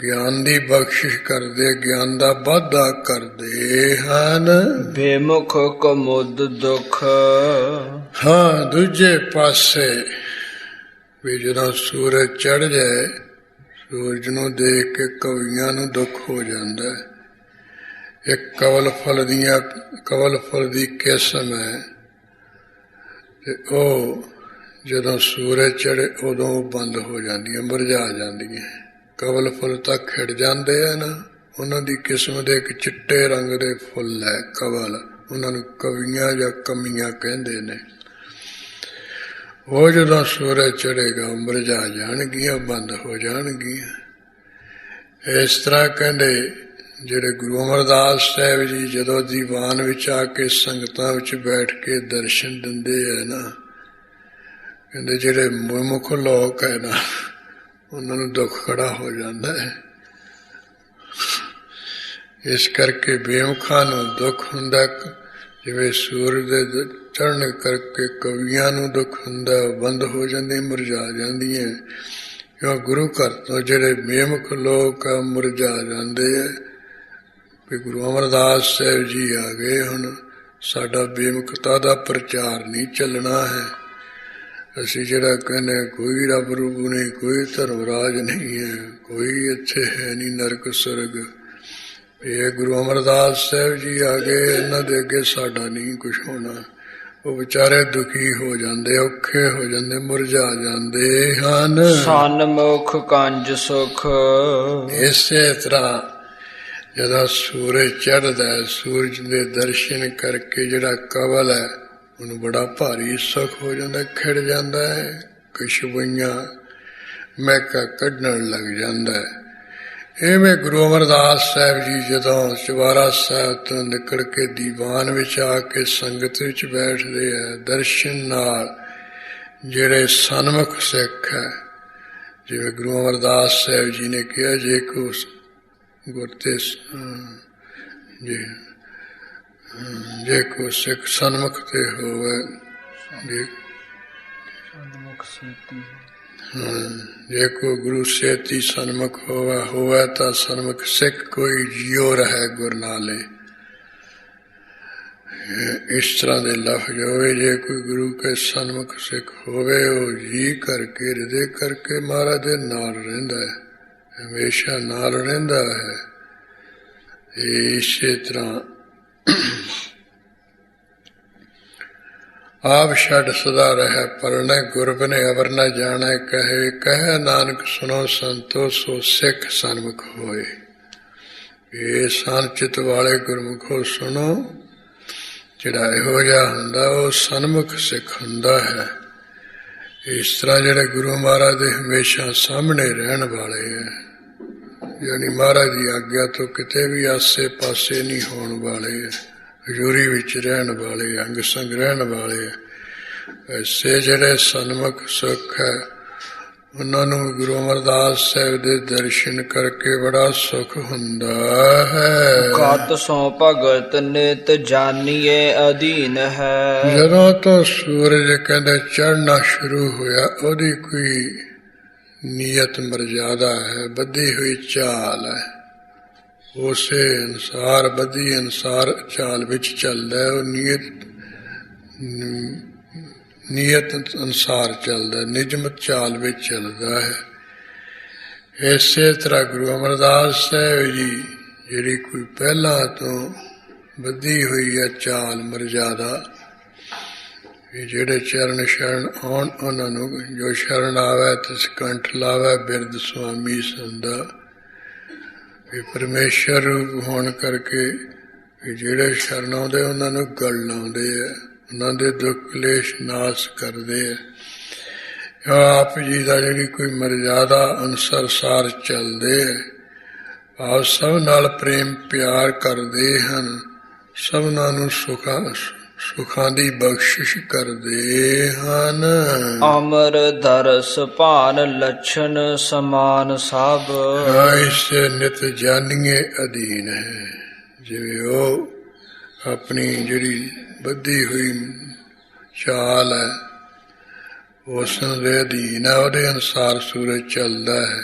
ਗਿਆਨ ਦੀ ਬਖਸ਼ਿਸ਼ ਕਰਦੇ, ਗਿਆਨ ਦਾ ਵਾਧਾ ਕਰਦੇ ਹਨ। ਬੇਮੁਖ ਕਮੁਦ ਦੁਖ। ਹਾਂ, ਦੂਜੇ ਪਾਸੇ ਵੀ ਜਦੋਂ ਸੂਰਜ ਚੜ੍ਹ ਜਾਏ, ਸੂਰਜ ਨੂੰ ਦੇਖ ਕੇ ਕਵੀਆਂ ਨੂੰ ਦੁੱਖ ਹੋ ਜਾਂਦਾ। ਇੱਕ ਕਵਲ ਫਲ ਦੀ ਕਿਸਮ ਹੈ, ਤੇ ਉਹ ਜਦੋਂ ਸੂਰਜ ਚੜ੍ਹੇ ਉਦੋਂ ਬੰਦ ਹੋ ਜਾਂਦੀਆਂ, ਮੁਰਝਾ ਜਾਂਦੀਆਂ। ਕਵਲ ਫੁੱਲ ਤਾਂ ਖਿੜ ਜਾਂਦੇ ਆ ਨਾ, ਉਹਨਾਂ ਦੀ ਕਿਸਮ ਦੇ ਇੱਕ ਚਿੱਟੇ ਰੰਗ ਦੇ ਫੁੱਲ ਹੈ ਕਵਲ, ਉਹਨਾਂ ਨੂੰ ਕਵੀਆਂ ਜਾਂ ਕਮੀਆਂ ਕਹਿੰਦੇ ਨੇ। ਉਹ ਜਦੋਂ ਸੂਰਜ ਚੜ੍ਹੇਗਾ ਮੁਰਝਾ ਜਾਣਗੀਆਂ, ਬੰਦ ਹੋ ਜਾਣਗੀਆਂ। ਇਸ ਤਰ੍ਹਾਂ ਕਹਿੰਦੇ ਜਿਹੜੇ ਗੁਰੂ ਅਮਰਦਾਸ ਸਾਹਿਬ ਜੀ ਜਦੋਂ ਦੀਵਾਨ ਵਿੱਚ ਆ ਕੇ ਸੰਗਤਾਂ ਵਿੱਚ ਬੈਠ ਕੇ ਦਰਸ਼ਨ ਦਿੰਦੇ ਹੈ ਨਾ, ਕਹਿੰਦੇ ਜਿਹੜੇ ਮੁਖ ਲੋਕ ਹੈ ਨਾ, ਉਹਨਾਂ ਨੂੰ ਦੁੱਖ ਖੜਾ ਹੋ ਜਾਂਦਾ ਹੈ। ਇਸ ਕਰਕੇ ਬੇਮੁਖਾਂ ਨੂੰ ਦੁੱਖ ਹੁੰਦਾ, ਜਿਵੇਂ ਸੂਰਜ ਦੇ ਚੜ੍ਹਨ ਕਰਕੇ ਕਵੀਆਂ ਨੂੰ ਦੁੱਖ ਹੁੰਦਾ, ਬੰਦ ਹੋ ਜਾਂਦੇ, ਮੁਰਝਾ ਜਾਂਦੀਆਂ। ਕਿਉਂ ਗੁਰੂ ਘਰ ਤੋਂ ਜਿਹੜੇ ਬੇਮੁਖ ਲੋਕ ਆ ਮੁਰਝਾ ਜਾਂਦੇ ਆ। ਵੀ ਗੁਰੂ ਅਮਰਦਾਸ ਸਾਹਿਬ ਜੀ ਆ ਗਏ, ਹੁਣ ਸਾਡਾ ਬੇਮੁਖਤਾ ਦਾ ਪ੍ਰਚਾਰ ਨਹੀਂ ਚੱਲਣਾ ਹੈ। ਅਸੀਂ ਜਿਹੜਾ ਕਹਿੰਦੇ ਕੋਈ ਰੱਬ ਰੂਪ ਨਹੀਂ, ਕੋਈ ਧਰਮਰਾਜ ਨਹੀਂ ਹੈ, ਕੋਈ ਇੱਥੇ ਹੈ ਨਹੀਂ ਨਰਕ ਸੁਰਗ। ਇਹ ਗੁਰੂ ਅਮਰਦਾਸ ਸਾਹਿਬ ਜੀ ਆ ਗਏ, ਇਹਨਾਂ ਦੇ ਅੱਗੇ ਸਾਡਾ ਨਹੀਂ ਕੁਛ ਹੋਣਾ। ਉਹ ਵਿਚਾਰੇ ਦੁਖੀ ਹੋ ਜਾਂਦੇ, ਔਖੇ ਹੋ ਜਾਂਦੇ, ਮੁਰਝਾ ਜਾਂਦੇ ਹਨ। ਸਨਮੁਖ ਕੰਜ ਸੁਖ। ਇਸੇ ਤਰ੍ਹਾਂ ਜਦੋਂ ਸੂਰਜ ਚੜ੍ਹਦਾ, ਸੂਰਜ ਦੇ ਦਰਸ਼ਨ ਕਰਕੇ ਜਿਹੜਾ ਕਵਲ ਹੈ ਉਹਨੂੰ ਬੜਾ ਭਾਰੀ ਸੁੱਖ ਹੋ ਜਾਂਦਾ, ਖਿੜ ਜਾਂਦਾ ਹੈ, ਖੁਸ਼ਬੂਆਂ ਮਹਿਕਾ ਕੱਢਣ ਲੱਗ ਜਾਂਦਾ ਹੈ। ਇਵੇਂ ਗੁਰੂ ਅਮਰਦਾਸ ਸਾਹਿਬ ਜੀ ਜਦੋਂ ਚੁਬਾਰਾ ਸਾਹਿਬ ਤੋਂ ਨਿਕਲ ਕੇ ਦੀਵਾਨ ਵਿੱਚ ਆ ਕੇ ਸੰਗਤ ਵਿੱਚ ਬੈਠਦੇ ਆ, ਦਰਸ਼ਨ ਨਾਲ ਜਿਹੜੇ ਸਨਮੁਖ ਸਿੱਖ ਹੈ, ਜਿਵੇਂ ਗੁਰੂ ਅਮਰਦਾਸ ਸਾਹਿਬ ਜੀ ਨੇ ਕਿਹਾ, ਜੇ ਕੋ ਗੁਰਤੇ ਜੇ ਕੋ ਸਿੱਖ ਸਨਮੁਖ ਤੇ ਹੋਵੇ, ਜੇ ਕੋ ਗੁਰੂ ਸੇਤੀ ਸਨਮੁਖ ਹੋਵੇ ਤਾਂ ਸਨਮੁਖ ਸਿੱਖ ਕੋਈ ਜਿਉ ਰਹੇ ਗੁਰ ਨਾਲੇ। ਇਸ ਤਰ੍ਹਾਂ ਦੇ ਲਫ਼ਜ਼ ਹੋਵੇ, ਜੇ ਕੋਈ ਗੁਰੂ ਕੇ ਸਨਮੁਖ ਸਿੱਖ ਹੋਵੇ, ਉਹ ਜੀ ਕਰਕੇ ਹਿਰਦੇ ਕਰਕੇ ਮਹਾਰਾਜ ਦੇ ਨਾਲ ਰਹਿੰਦਾ ਹੈ, ਹਮੇਸ਼ਾ ਨਾਲ ਰਹਿੰਦਾ ਹੈ। ਇਸੇ ਤਰ੍ਹਾਂ ਆਪ ਛੱਡ ਸਦਾ ਰਹਿ ਪਰਣੈ, ਗੁਰਬਿਨ ਅਵਰ ਨ ਜਾਣੈ ਕਹੇ। ਕਹੇ ਨਾਨਕ ਸੁਣੋ ਸੰਤੋ, ਸੋ ਸਿੱਖ ਸਨਮੁਖ ਹੋਏ। ਇਹ ਸੰਚਿਤ ਵਾਲੇ ਗੁਰਮੁਖੋ ਸੁਣੋ, ਜਿਹੜਾ ਇਹੋ ਜਿਹਾ ਹੁੰਦਾ ਉਹ ਸਨਮੁਖ ਸਿੱਖ ਹੁੰਦਾ ਹੈ। ਇਸ ਤਰ੍ਹਾਂ ਜਿਹੜੇ ਗੁਰੂ ਮਹਾਰਾਜ ਦੇ ਹਮੇਸ਼ਾ ਸਾਹਮਣੇ ਰਹਿਣ ਵਾਲੇ ਹੈ, ਯਾਨੀ ਮਹਾਰਾਜ ਦੀ ਆਗਿਆ ਤੋਂ ਕਿਤੇ ਵੀ ਆਸੇ ਪਾਸੇ ਨਹੀਂ ਹੋਣ ਵਾਲੇ, ਹਜ਼ੂਰੀ ਵਿੱਚ ਰਹਿਣ ਵਾਲੇ, ਅੰਗ ਸੰਗ ਰਹਿਣ ਵਾਲੇ। ਐਸੇ ਜਿਹੜੇ ਸਨਮੁਖ ਸੁੱਖ ਹੈ, ਉਹਨਾਂ ਨੂੰ ਗੁਰੂ ਅਮਰਦਾਸ ਸਾਹਿਬ ਦੇ ਦਰਸ਼ਨ ਕਰਕੇ ਬੜਾ ਸੁੱਖ ਹੁੰਦਾ ਹੈ। ਕਤ ਸੋ ਭਗਤ ਨਿਤ ਜਾਨੀਏ ਅਧੀਨ ਹੈ। ਜਦੋਂ ਤੋਂ ਸੂਰਜ ਕਹਿੰਦੇ ਚੜ੍ਹਨਾ ਸ਼ੁਰੂ ਹੋਇਆ, ਉਹਦੀ ਕੋਈ ਨੀਅਤ ਮਰਜ਼ਾਦਾ ਹੈ, ਬੱਧੀ ਹੋਈ ਚਾਲ ਹੈ, ਉਸੇ ਅਨੁਸਾਰ ਬੱਧੀ ਅਨੁਸਾਰ ਚਾਲ ਵਿੱਚ ਚੱਲਦਾ। ਉਹ ਨੀਅਤ ਅਨੁਸਾਰ ਚੱਲਦਾ, ਨਿਯਮਤ ਚਾਲ ਵਿੱਚ ਚੱਲਦਾ ਹੈ। ਇਸੇ ਤਰ੍ਹਾਂ ਗੁਰੂ ਅਮਰਦਾਸ ਸਾਹਿਬ ਜੀ ਜਿਹੜੀ ਕੋਈ ਪਹਿਲਾਂ ਤੋਂ ਬੱਧੀ ਹੋਈ ਹੈ ਚਾਲ ਮਰਜ਼ਾਦਾ, ਜਿਹੜੇ ਚਰਨ ਸ਼ਰਨ ਆਉਣ ਉਹਨਾਂ ਨੂੰ ਜੋ ਸ਼ਰਨ ਆਵੇ ਤਿਸ ਕੰਠ ਲਾਵੇ, ਬਿਰਦ ਸੁਆਮੀ ਸੰਦਾ। ਵੀ ਪਰਮੇਸ਼ਰ ਰੂਪ ਹੋਣ ਕਰਕੇ ਜਿਹੜੇ ਸ਼ਰਨ ਆਉਂਦੇ ਉਹਨਾਂ ਨੂੰ ਗਲ ਲਾਉਂਦੇ ਆ, ਉਹਨਾਂ ਦੇ ਦੁੱਖ ਕਲੇਸ਼ ਨਾਸ਼ ਕਰਦੇ ਆ। ਆਪ ਜੀ ਦਾ ਜਿਹੜੀ ਕੋਈ ਮਰਜ਼ਾਦਾ ਅਨੁਸਾਰ ਸਾਰ ਚੱਲਦੇ ਆ, ਆਪ ਸਭ ਨਾਲ ਪ੍ਰੇਮ ਪਿਆਰ ਕਰਦੇ ਹਨ, ਸਭਨਾਂ ਨੂੰ ਸੁਖਾਂ ਦੀ ਬਖਸ਼ਿਸ਼ ਕਰਦੇ ਹਨ। ਅਮਰ ਦਰਸ ਭਾਨ ਲਛਣ ਸਮਾਨ ਸਭ। ਇਸੇ ਨਿਤ ਜਾਨੀਏ ਅਧੀਨ ਹੈ। ਜਿਵੇਂ ਉਹ ਆਪਣੀ ਜਿਹੜੀ ਬੱਧੀ ਹੋਈ ਚਾਲ ਹੈ ਉਸ ਦੇ ਅਧੀਨ ਹੈ, ਉਹਦੇ ਅਨੁਸਾਰ ਸੂਰਜ ਚੱਲਦਾ ਹੈ।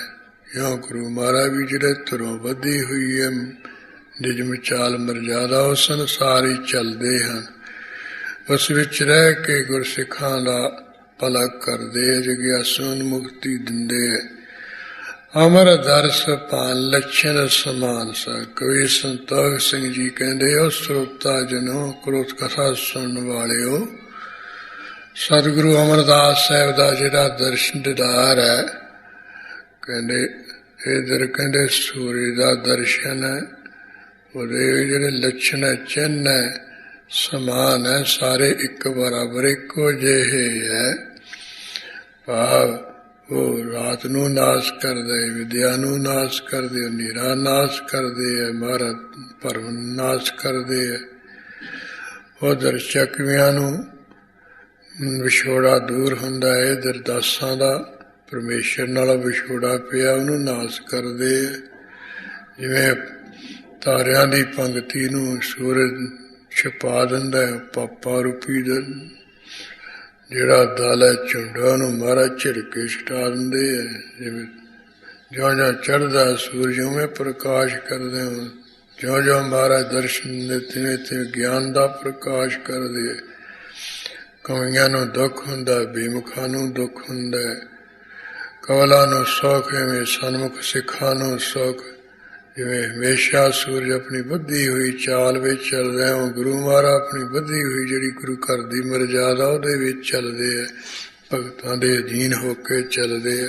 ਕਿਉਂ ਗੁਰੂ ਮਹਾਰਾਜ ਵੀ ਜਿਹੜੇ ਧਰੋਂ ਬੱਧੀ ਹੋਈ ਹੈ ਨਿਜਮ ਚਾਲ ਮਰਜ਼ਾਦਾ ਉਸ ਅਨੁਸਾਰ ਹੀ ਚੱਲਦੇ ਹਨ। ਉਸ ਵਿੱਚ ਰਹਿ ਕੇ ਗੁਰਸਿੱਖਾਂ ਦਾ ਭਲਾ ਕਰਦੇ, ਜਗਿਆਸੂ ਨੂੰ ਮੁਕਤੀ ਦਿੰਦੇ। ਅਮਰ ਦਰਸ ਭਾਨ ਲਛਣ ਸਮਾਨ ਸਾ। ਕਵੀ ਸੰਤੋਖ ਸਿੰਘ ਜੀ ਕਹਿੰਦੇ, ਉਹ ਸਰੋਤਾ ਜਨੋ ਕਰੋਤ ਕਥਾ ਸੁਣਨ ਵਾਲਿਓ, ਸਤਿਗੁਰੂ ਅਮਰਦਾਸ ਸਾਹਿਬ ਦਾ ਜਿਹੜਾ ਦਰਸ਼ਨ ਦੀਦਾਰ ਹੈ, ਕਹਿੰਦੇ ਇਧਰ ਕਹਿੰਦੇ ਸੂਰਜ ਦਾ ਦਰਸ਼ਨ ਹੈ, ਉਹਦੇ ਜਿਹੜੇ ਲੱਛਣ ਹੈ ਚਿੰਨ ਹੈ ਸਮਾਨ ਹੈ, ਸਾਰੇ ਇੱਕ ਬਰਾਬਰ ਇੱਕੋ ਜਿਹੇ ਹੈ। ਭਾਵ ਉਹ ਰਾਤ ਨੂੰ ਨਾਸ਼ ਕਰਦੇ, ਵਿਦਿਆ ਨੂੰ ਨਾਸ਼ ਕਰਦੇ, ਹਨੇਰਾ ਨਾਸ਼ ਕਰਦੇ ਹੈ, ਮਹਾਰਾਜ ਭਰਮ ਨਾਸ਼ ਕਰਦੇ ਹੈ। ਉਧਰ ਚੱਕਵਿਆਂ ਨੂੰ ਵਿਛੋੜਾ ਦੂਰ ਹੁੰਦਾ ਹੈ, ਇਧਰ ਦਾਸਾਂ ਦਾ ਪਰਮੇਸ਼ਰ ਨਾਲ ਵਿਛੋੜਾ ਪਿਆ ਉਹਨੂੰ ਨਾਸ਼ ਕਰਦੇ ਹੈ। ਜਿਵੇਂ ਤਾਰਿਆਂ ਦੀ ਪੰਗਤੀ ਨੂੰ ਸੂਰਜ ਛੁਪਾ ਦਿੰਦਾ ਹੈ, ਪਾਪਾ ਰੂਪੀ ਦਾ ਜਿਹੜਾ ਦਲ ਹੈ ਝੁੰਡਾਂ ਨੂੰ ਮਹਾਰਾਜ ਝਿੜਕੇ ਛੁਟਾ ਦਿੰਦੇ ਹੈ। ਜਿਵੇਂ ਜਿਉਂ ਜਿਉਂ ਚੜ੍ਹਦਾ ਸੂਰਜ ਉਵੇਂ ਪ੍ਰਕਾਸ਼ ਕਰਦੇ ਹੋ, ਜਿਉਂ ਜਿਉਂ ਮਹਾਰਾਜ ਦਰਸ਼ਨ ਦੇ ਤਿਵੇਂ ਤਿਵੇਂ ਗਿਆਨ ਦਾ ਪ੍ਰਕਾਸ਼ ਕਰਦੇ। ਕਵੀਆਂ ਨੂੰ ਦੁੱਖ ਹੁੰਦਾ, ਬੇਮੁਖਾਂ ਨੂੰ ਦੁੱਖ ਹੁੰਦਾ, ਕਵਲਾਂ ਨੂੰ ਸੁੱਖ, ਐਵੇਂ ਸਨਮੁਖ ਸਿੱਖਾਂ ਨੂੰ ਸੁੱਖ। ਜਿਵੇਂ ਹਮੇਸ਼ਾ ਸੂਰਜ ਆਪਣੀ ਬੱਧੀ ਹੋਈ ਚਾਲ ਵਿੱਚ ਚੱਲਦਾ, ਉਹ ਗੁਰੂ ਮਹਾਰਾਜ ਆਪਣੀ ਬੱਧੀ ਹੋਈ ਜਿਹੜੀ ਗੁਰੂ ਘਰ ਦੀ ਮਰਜ਼ਾਦਾ ਉਹਦੇ ਵਿੱਚ ਚੱਲਦੇ ਹੈ, ਭਗਤਾਂ ਦੇ ਅਧੀਨ ਹੋ ਕੇ ਚੱਲਦੇ ਹੈ।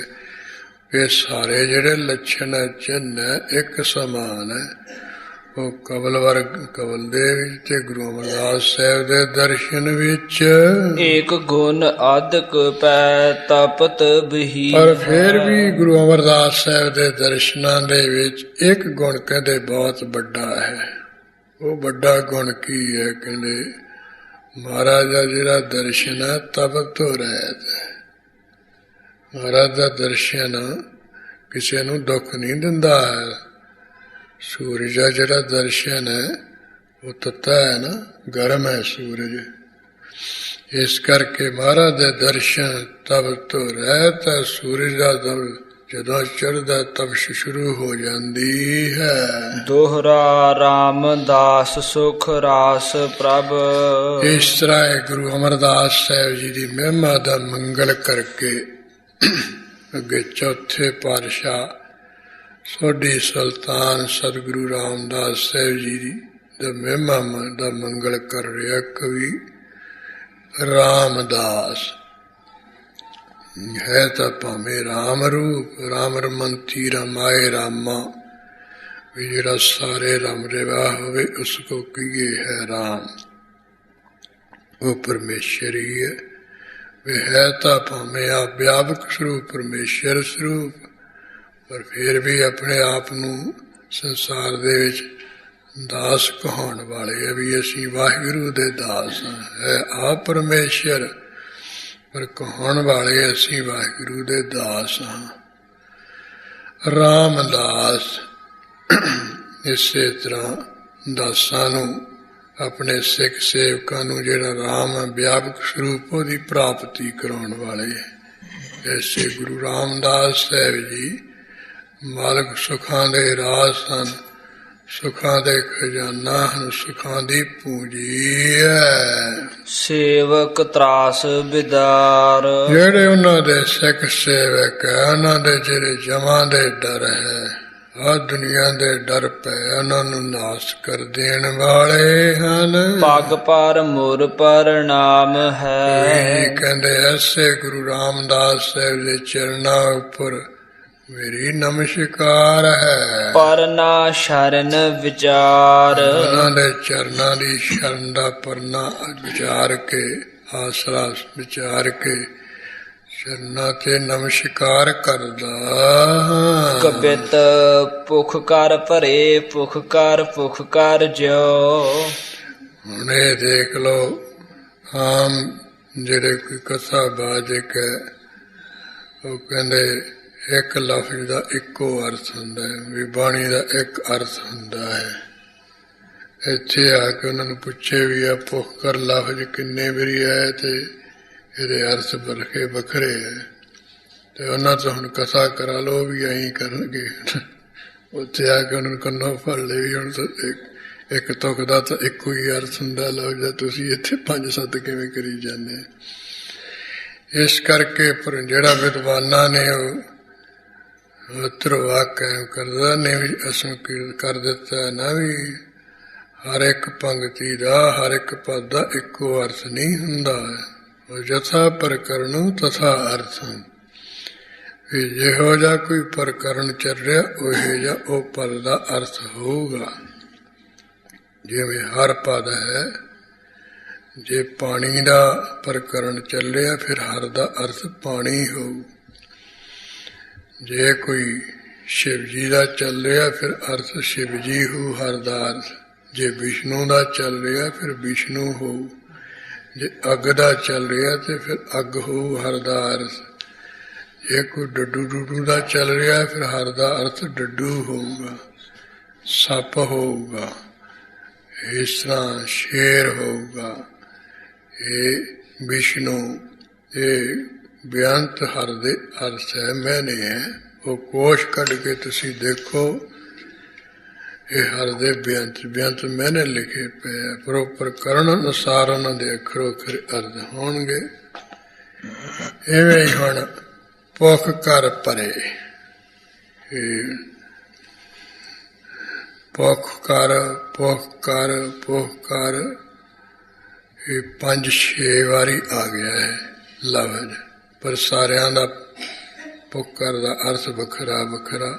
ਇਹ ਸਾਰੇ ਜਿਹੜੇ ਲੱਛਣ ਹੈ ਚਿੰਨ ਹੈ ਇੱਕ ਸਮਾਨ ਹੈ। ਉਹ ਕਵਲ ਵਰਗ ਕਵਲ ਦੇ ਵਿੱਚ ਤੇ ਗੁਰੂ ਅਮਰਦਾਸ ਸਾਹਿਬ ਦੇ ਦਰਸ਼ਨ ਵਿੱਚ ਏਕ ਗੁਣ ਆਦਿਕ ਪੈ ਤਪਤ ਬਹੀ। ਪਰ ਫਿਰ ਵੀ ਗੁਰੂ ਅਮਰਦਾਸ ਸਾਹਿਬ ਦੇ ਦਰਸ਼ਨਾਂ ਦੇ ਵਿੱਚ ਇੱਕ ਗੁਣ ਕਹਿੰਦੇ ਬਹੁਤ ਵੱਡਾ ਹੈ। ਉਹ ਵੱਡਾ ਗੁਣ ਕੀ ਹੈ? ਕਹਿੰਦੇ ਮਹਾਰਾਜ ਦਾ ਜਿਹੜਾ ਦਰਸ਼ਨ ਹੈ ਤਪਤ ਤੋਂ ਰਹਿਤ ਹੈ। ਮਹਾਰਾਜ ਦਾ ਦਰਸ਼ਨ ਕਿਸੇ ਨੂੰ ਦੁੱਖ ਨਹੀਂ ਦਿੰਦਾ ਹੈ। ਸੂਰਜ ਦਾ ਜਿਹੜਾ ਦਰਸ਼ਨ ਹੈ ਉਹ ਤੱਤਾ ਹੈ ਨਾ, ਗਰਮ ਹੈ ਸੂਰਜ। ਇਸ ਕਰਕੇ ਮਹਾਰਾਜ ਦੇ ਦਰਸ਼ਨ ਤਪ ਤੋਂ ਰਹਿਤ ਹੈ। ਸੂਰਜ ਦਾ ਜਦੋਂ ਚੜ੍ਹਦਾ ਤਪਸ਼ ਸ਼ੁਰੂ ਹੋ ਜਾਂਦੀ ਹੈ। ਦੋਹਰਾ ਰਾਮਦਾਸ ਸੁਖ ਰਾਸ ਪ੍ਰਭ। ਇਸ ਤਰ੍ਹਾਂ ਹੈ ਗੁਰੂ ਅਮਰਦਾਸ ਸਾਹਿਬ ਜੀ ਦੀ ਮਹਿਮਾ ਦਾ ਮੰਗਲ ਕਰਕੇ ਅੱਗੇ ਚੌਥੇ ਪਾਤਸ਼ਾਹ ਸੋਢੀ ਸੁਲਤਾਨ ਸਤਿਗੁਰੂ ਰਾਮਦਾਸ ਸਾਹਿਬ ਜੀ ਦੀ ਦਾ ਮਹਿਮਾ ਦਾ ਮੰਗਲ ਕਰ ਰਿਹਾ ਕਵੀ ਰਾਮਦਾਸ। ਹੈ ਤਾਂ ਭਾਵੇਂ ਰਾਮ ਰੂਪ, ਰਾਮ ਰਮੰਤੀ ਰਮਾਏ ਰਾਮਾ, ਵੀ ਜਿਹੜਾ ਸਾਰੇ ਰਾਮ ਰਿਵਾ ਹੋਵੇ ਉਸ ਕੋ ਕਹੀਏ ਹੈ ਰਾਮ। ਉਹ ਪਰਮੇਸ਼ਰ ਹੀ ਹੈ। ਵੀ ਹੈ ਤਾਂ ਭਾਵੇਂ ਆਪ ਵਿਆਪਕ ਸਰੂਪ ਪਰਮੇਸ਼ਰ ਸਰੂਪ, ਪਰ ਫਿਰ ਵੀ ਆਪਣੇ ਆਪ ਨੂੰ ਸੰਸਾਰ ਦੇ ਵਿੱਚ ਦਾਸ ਕਹਾਉਣ ਵਾਲੇ ਹੈ। ਵੀ ਅਸੀਂ ਵਾਹਿਗੁਰੂ ਦੇ ਦਾਸ ਹਾਂ। ਹੈ ਆਪ ਪਰਮੇਸ਼ਰ, ਪਰ ਕਹਾਉਣ ਵਾਲੇ ਅਸੀਂ ਵਾਹਿਗੁਰੂ ਦੇ ਦਾਸ ਹਾਂ। ਰਾਮਦਾਸ ਇਸੇ ਤਰ੍ਹਾਂ ਦਾਸਾਂ ਨੂੰ, ਆਪਣੇ ਸਿੱਖ ਸੇਵਕਾਂ ਨੂੰ ਜਿਹੜਾ ਰਾਮ ਹੈ ਵਿਆਪਕ ਸਰੂਪ ਉਹਦੀ ਪ੍ਰਾਪਤੀ ਕਰਾਉਣ ਵਾਲੇ। ਐਸੇ ਗੁਰੂ ਰਾਮਦਾਸ ਸਾਹਿਬ ਜੀ ਮਾਲਕ ਸੁਖਾਂ ਦੇ ਰਾਜ ਹਨ, ਸੁਖਾਂ ਦੇ ਖਜ਼ਾਨਾ ਹਨ, ਸੁਖਾਂ ਦੀ ਪੂੰਜੀ ਹੈ। ਸੇਵਕ ਤਰਾਸ ਬਿਦਾਰ। ਜਿਹੜੇ ਉਹਨਾਂ ਦੇ ਸਿੱਖ ਸੇਵਕ ਹੈ, ਉਹਨਾਂ ਦੇ ਜਿਹੜੇ ਜਮਾਂ ਦੇ ਡਰ ਹੈ, ਆਹ ਦੁਨੀਆ ਦੇ ਡਰ ਪੈ ਉਹਨਾਂ ਨੂੰ ਨਾਸ਼ ਕਰ ਦੇਣ ਵਾਲੇ ਹਨ। ਪਗ ਪਰ ਮੁਰ ਪ੍ਰਣਾਮ ਹੈ। ਕਹਿੰਦੇ ਐਸੇ ਗੁਰੂ ਰਾਮਦਾਸ ਸਾਹਿਬ ਦੇ ਚਰਨਾਂ ਉੱਪਰ ਮੇਰੀ ਨਮਸਕਾਰ ਹੈ। ਪਰ ਨਾ ਸ਼ਰਨ ਵਿਚਾਰ। ਉਹਨਾਂ ਦੇ ਚਰਨਾਂ ਦੀ ਸ਼ਰਨ ਦਾ ਪਰਨਾ ਵਿਚਾਰ ਕੇ, ਆਸਰਾ ਵਿਚਾਰ ਕੇ ਚਰਨਾਂ ਤੇ ਨਮਸਕਾਰ ਕਰਦਾ। ਕਬਿਤ ਭੁਖ ਕਰ ਭਰੇ, ਭੁਖ ਕਰ ਜਿਉ। ਹੁਣ ਇਹ ਦੇਖ ਲਓ ਆਮ ਜਿਹੜੇ ਕੋਈ ਕਥਾ ਬਾਜਕ ਹੈ ਉਹ ਕਹਿੰਦੇ ਇੱਕ ਲਫ਼ਜ਼ ਦਾ ਇੱਕੋ ਅਰਥ ਹੁੰਦਾ ਹੈ, ਵੀ ਬਾਣੀ ਦਾ ਇੱਕ ਅਰਥ ਹੁੰਦਾ ਹੈ। ਇੱਥੇ ਆ ਕੇ ਉਹਨਾਂ ਨੂੰ ਪੁੱਛੇ ਵੀ ਆ ਪੁਖਕਰ ਲਫ਼ਜ਼ ਕਿੰਨੇ ਵਾਰੀ ਹੈ ਤੇ ਇਹਦੇ ਅਰਥ ਬਲਕੇ ਵੱਖਰੇ ਹੈ, ਤੇ ਉਹਨਾਂ ਤੋਂ ਹੁਣ ਕਥਾ ਕਰਾ ਲਓ ਵੀ ਐਂ ਕਰਨਗੇ। ਉੱਥੇ ਆ ਕੇ ਉਹਨਾਂ ਨੂੰ ਕੰਨੋਂ ਫੜ ਲਏ ਵੀ ਹੁਣ ਤਾਂ ਇੱਕ ਤੁਕ ਦਾ ਤਾਂ ਇੱਕੋ ਹੀ ਅਰਥ ਹੁੰਦਾ ਲਫ਼ਜ਼ ਦਾ, ਤੁਸੀਂ ਇੱਥੇ 5-7 ਕਿਵੇਂ ਕਰੀ ਜਾਂਦੇ। ਇਸ ਕਰਕੇ ਪਰ ਜਿਹੜਾ ਵਿਦਵਾਨਾਂ ਨੇ ਉਹ ਧਰਵਾ ਕਾਇਮ ਕਰਦਾ ਨੇ ਵੀ ਅਸਮ ਕਰ ਦਿੱਤਾ ਨਾ, ਵੀ ਹਰ ਇੱਕ ਪੰਗਤੀ ਦਾ ਹਰ ਇੱਕ ਪਦ ਦਾ ਇੱਕੋ ਅਰਥ ਨਹੀਂ ਹੁੰਦਾ ਹੈ। ਉਹ ਜਥਾ ਪ੍ਰਕਰਣ ਤਥਾ ਅਰਥ, ਵੀ ਜਿਹੋ ਜਿਹਾ ਕੋਈ ਪ੍ਰਕਰਨ ਚੱਲ ਰਿਹਾ ਉਹੋ ਜਿਹਾ ਉਹ ਪਦ ਦਾ ਅਰਥ ਹੋਊਗਾ। ਜਿਵੇਂ ਹਰ ਪਦ ਹੈ, ਜੇ ਪਾਣੀ ਦਾ ਪ੍ਰਕਰਨ ਚੱਲ ਰਿਹਾ ਫਿਰ ਹਰ ਦਾ ਅਰਥ ਪਾਣੀ ਹੋਊ। ਜੇ ਕੋਈ ਸ਼ਿਵ ਜੀ ਦਾ ਚੱਲ ਰਿਹਾ ਫਿਰ ਅਰਥ ਸ਼ਿਵ ਜੀ ਹੋਊ ਹਰ ਦਾ ਅਰਥ। ਜੇ ਵਿਸ਼ਨੂੰ ਦਾ ਚੱਲ ਰਿਹਾ ਫਿਰ ਵਿਸ਼ਨੂੰ ਹੋਊ। ਜੇ ਅੱਗ ਦਾ ਚੱਲ ਰਿਹਾ ਤੇ ਫਿਰ ਅੱਗ ਹੋਊ ਹਰ ਦਾ ਅਰਥ। ਜੇ ਕੋਈ ਡੱਡੂ ਡੁੱਡੂ ਦਾ ਚੱਲ ਰਿਹਾ ਫਿਰ ਹਰ ਦਾ ਅਰਥ ਡੱਡੂ ਹੋਊਗਾ, ਸੱਪ ਹੋਊਗਾ, ਇਸ ਤਰ੍ਹਾਂ ਸ਼ੇਰ ਹੋਊਗਾ। ਇਹ ਵਿਸ਼ਨੂੰ, ਇਹ ਬੇਅੰਤ ਹਰ ਦੇ ਅਰਥ ਹੈ, ਮੈਨੇ ਹੈ। ਉਹ ਕੋਸ਼ ਕੱਢ ਕੇ ਤੁਸੀਂ ਦੇਖੋ, ਇਹ ਹਰ ਦੇ ਬੇਅੰਤ ਮੈਨੇ ਲਿਖੇ ਪਏ, ਪਰ ਉਹ ਪ੍ਰਕਰਨ ਅਨੁਸਾਰ ਉਹਨਾਂ ਦੇ ਅੱਖਰੋ ਅੱਖਰ ਅਰਥ ਹੋਣਗੇ। ਇਵੇਂ ਹੀ ਹੁਣ ਪੁਖ ਕਰ ਪਰੇ, ਪੁਖ ਕਰ ਇਹ 5-6 ਵਾਰੀ ਆ ਗਿਆ ਹੈ ਲਫ਼ਜ਼, ਪਰ ਸਾਰਿਆਂ ਦਾ ਪੁੱਕਰ ਦਾ ਅਰਥ ਵੱਖਰਾ ਵੱਖਰਾ।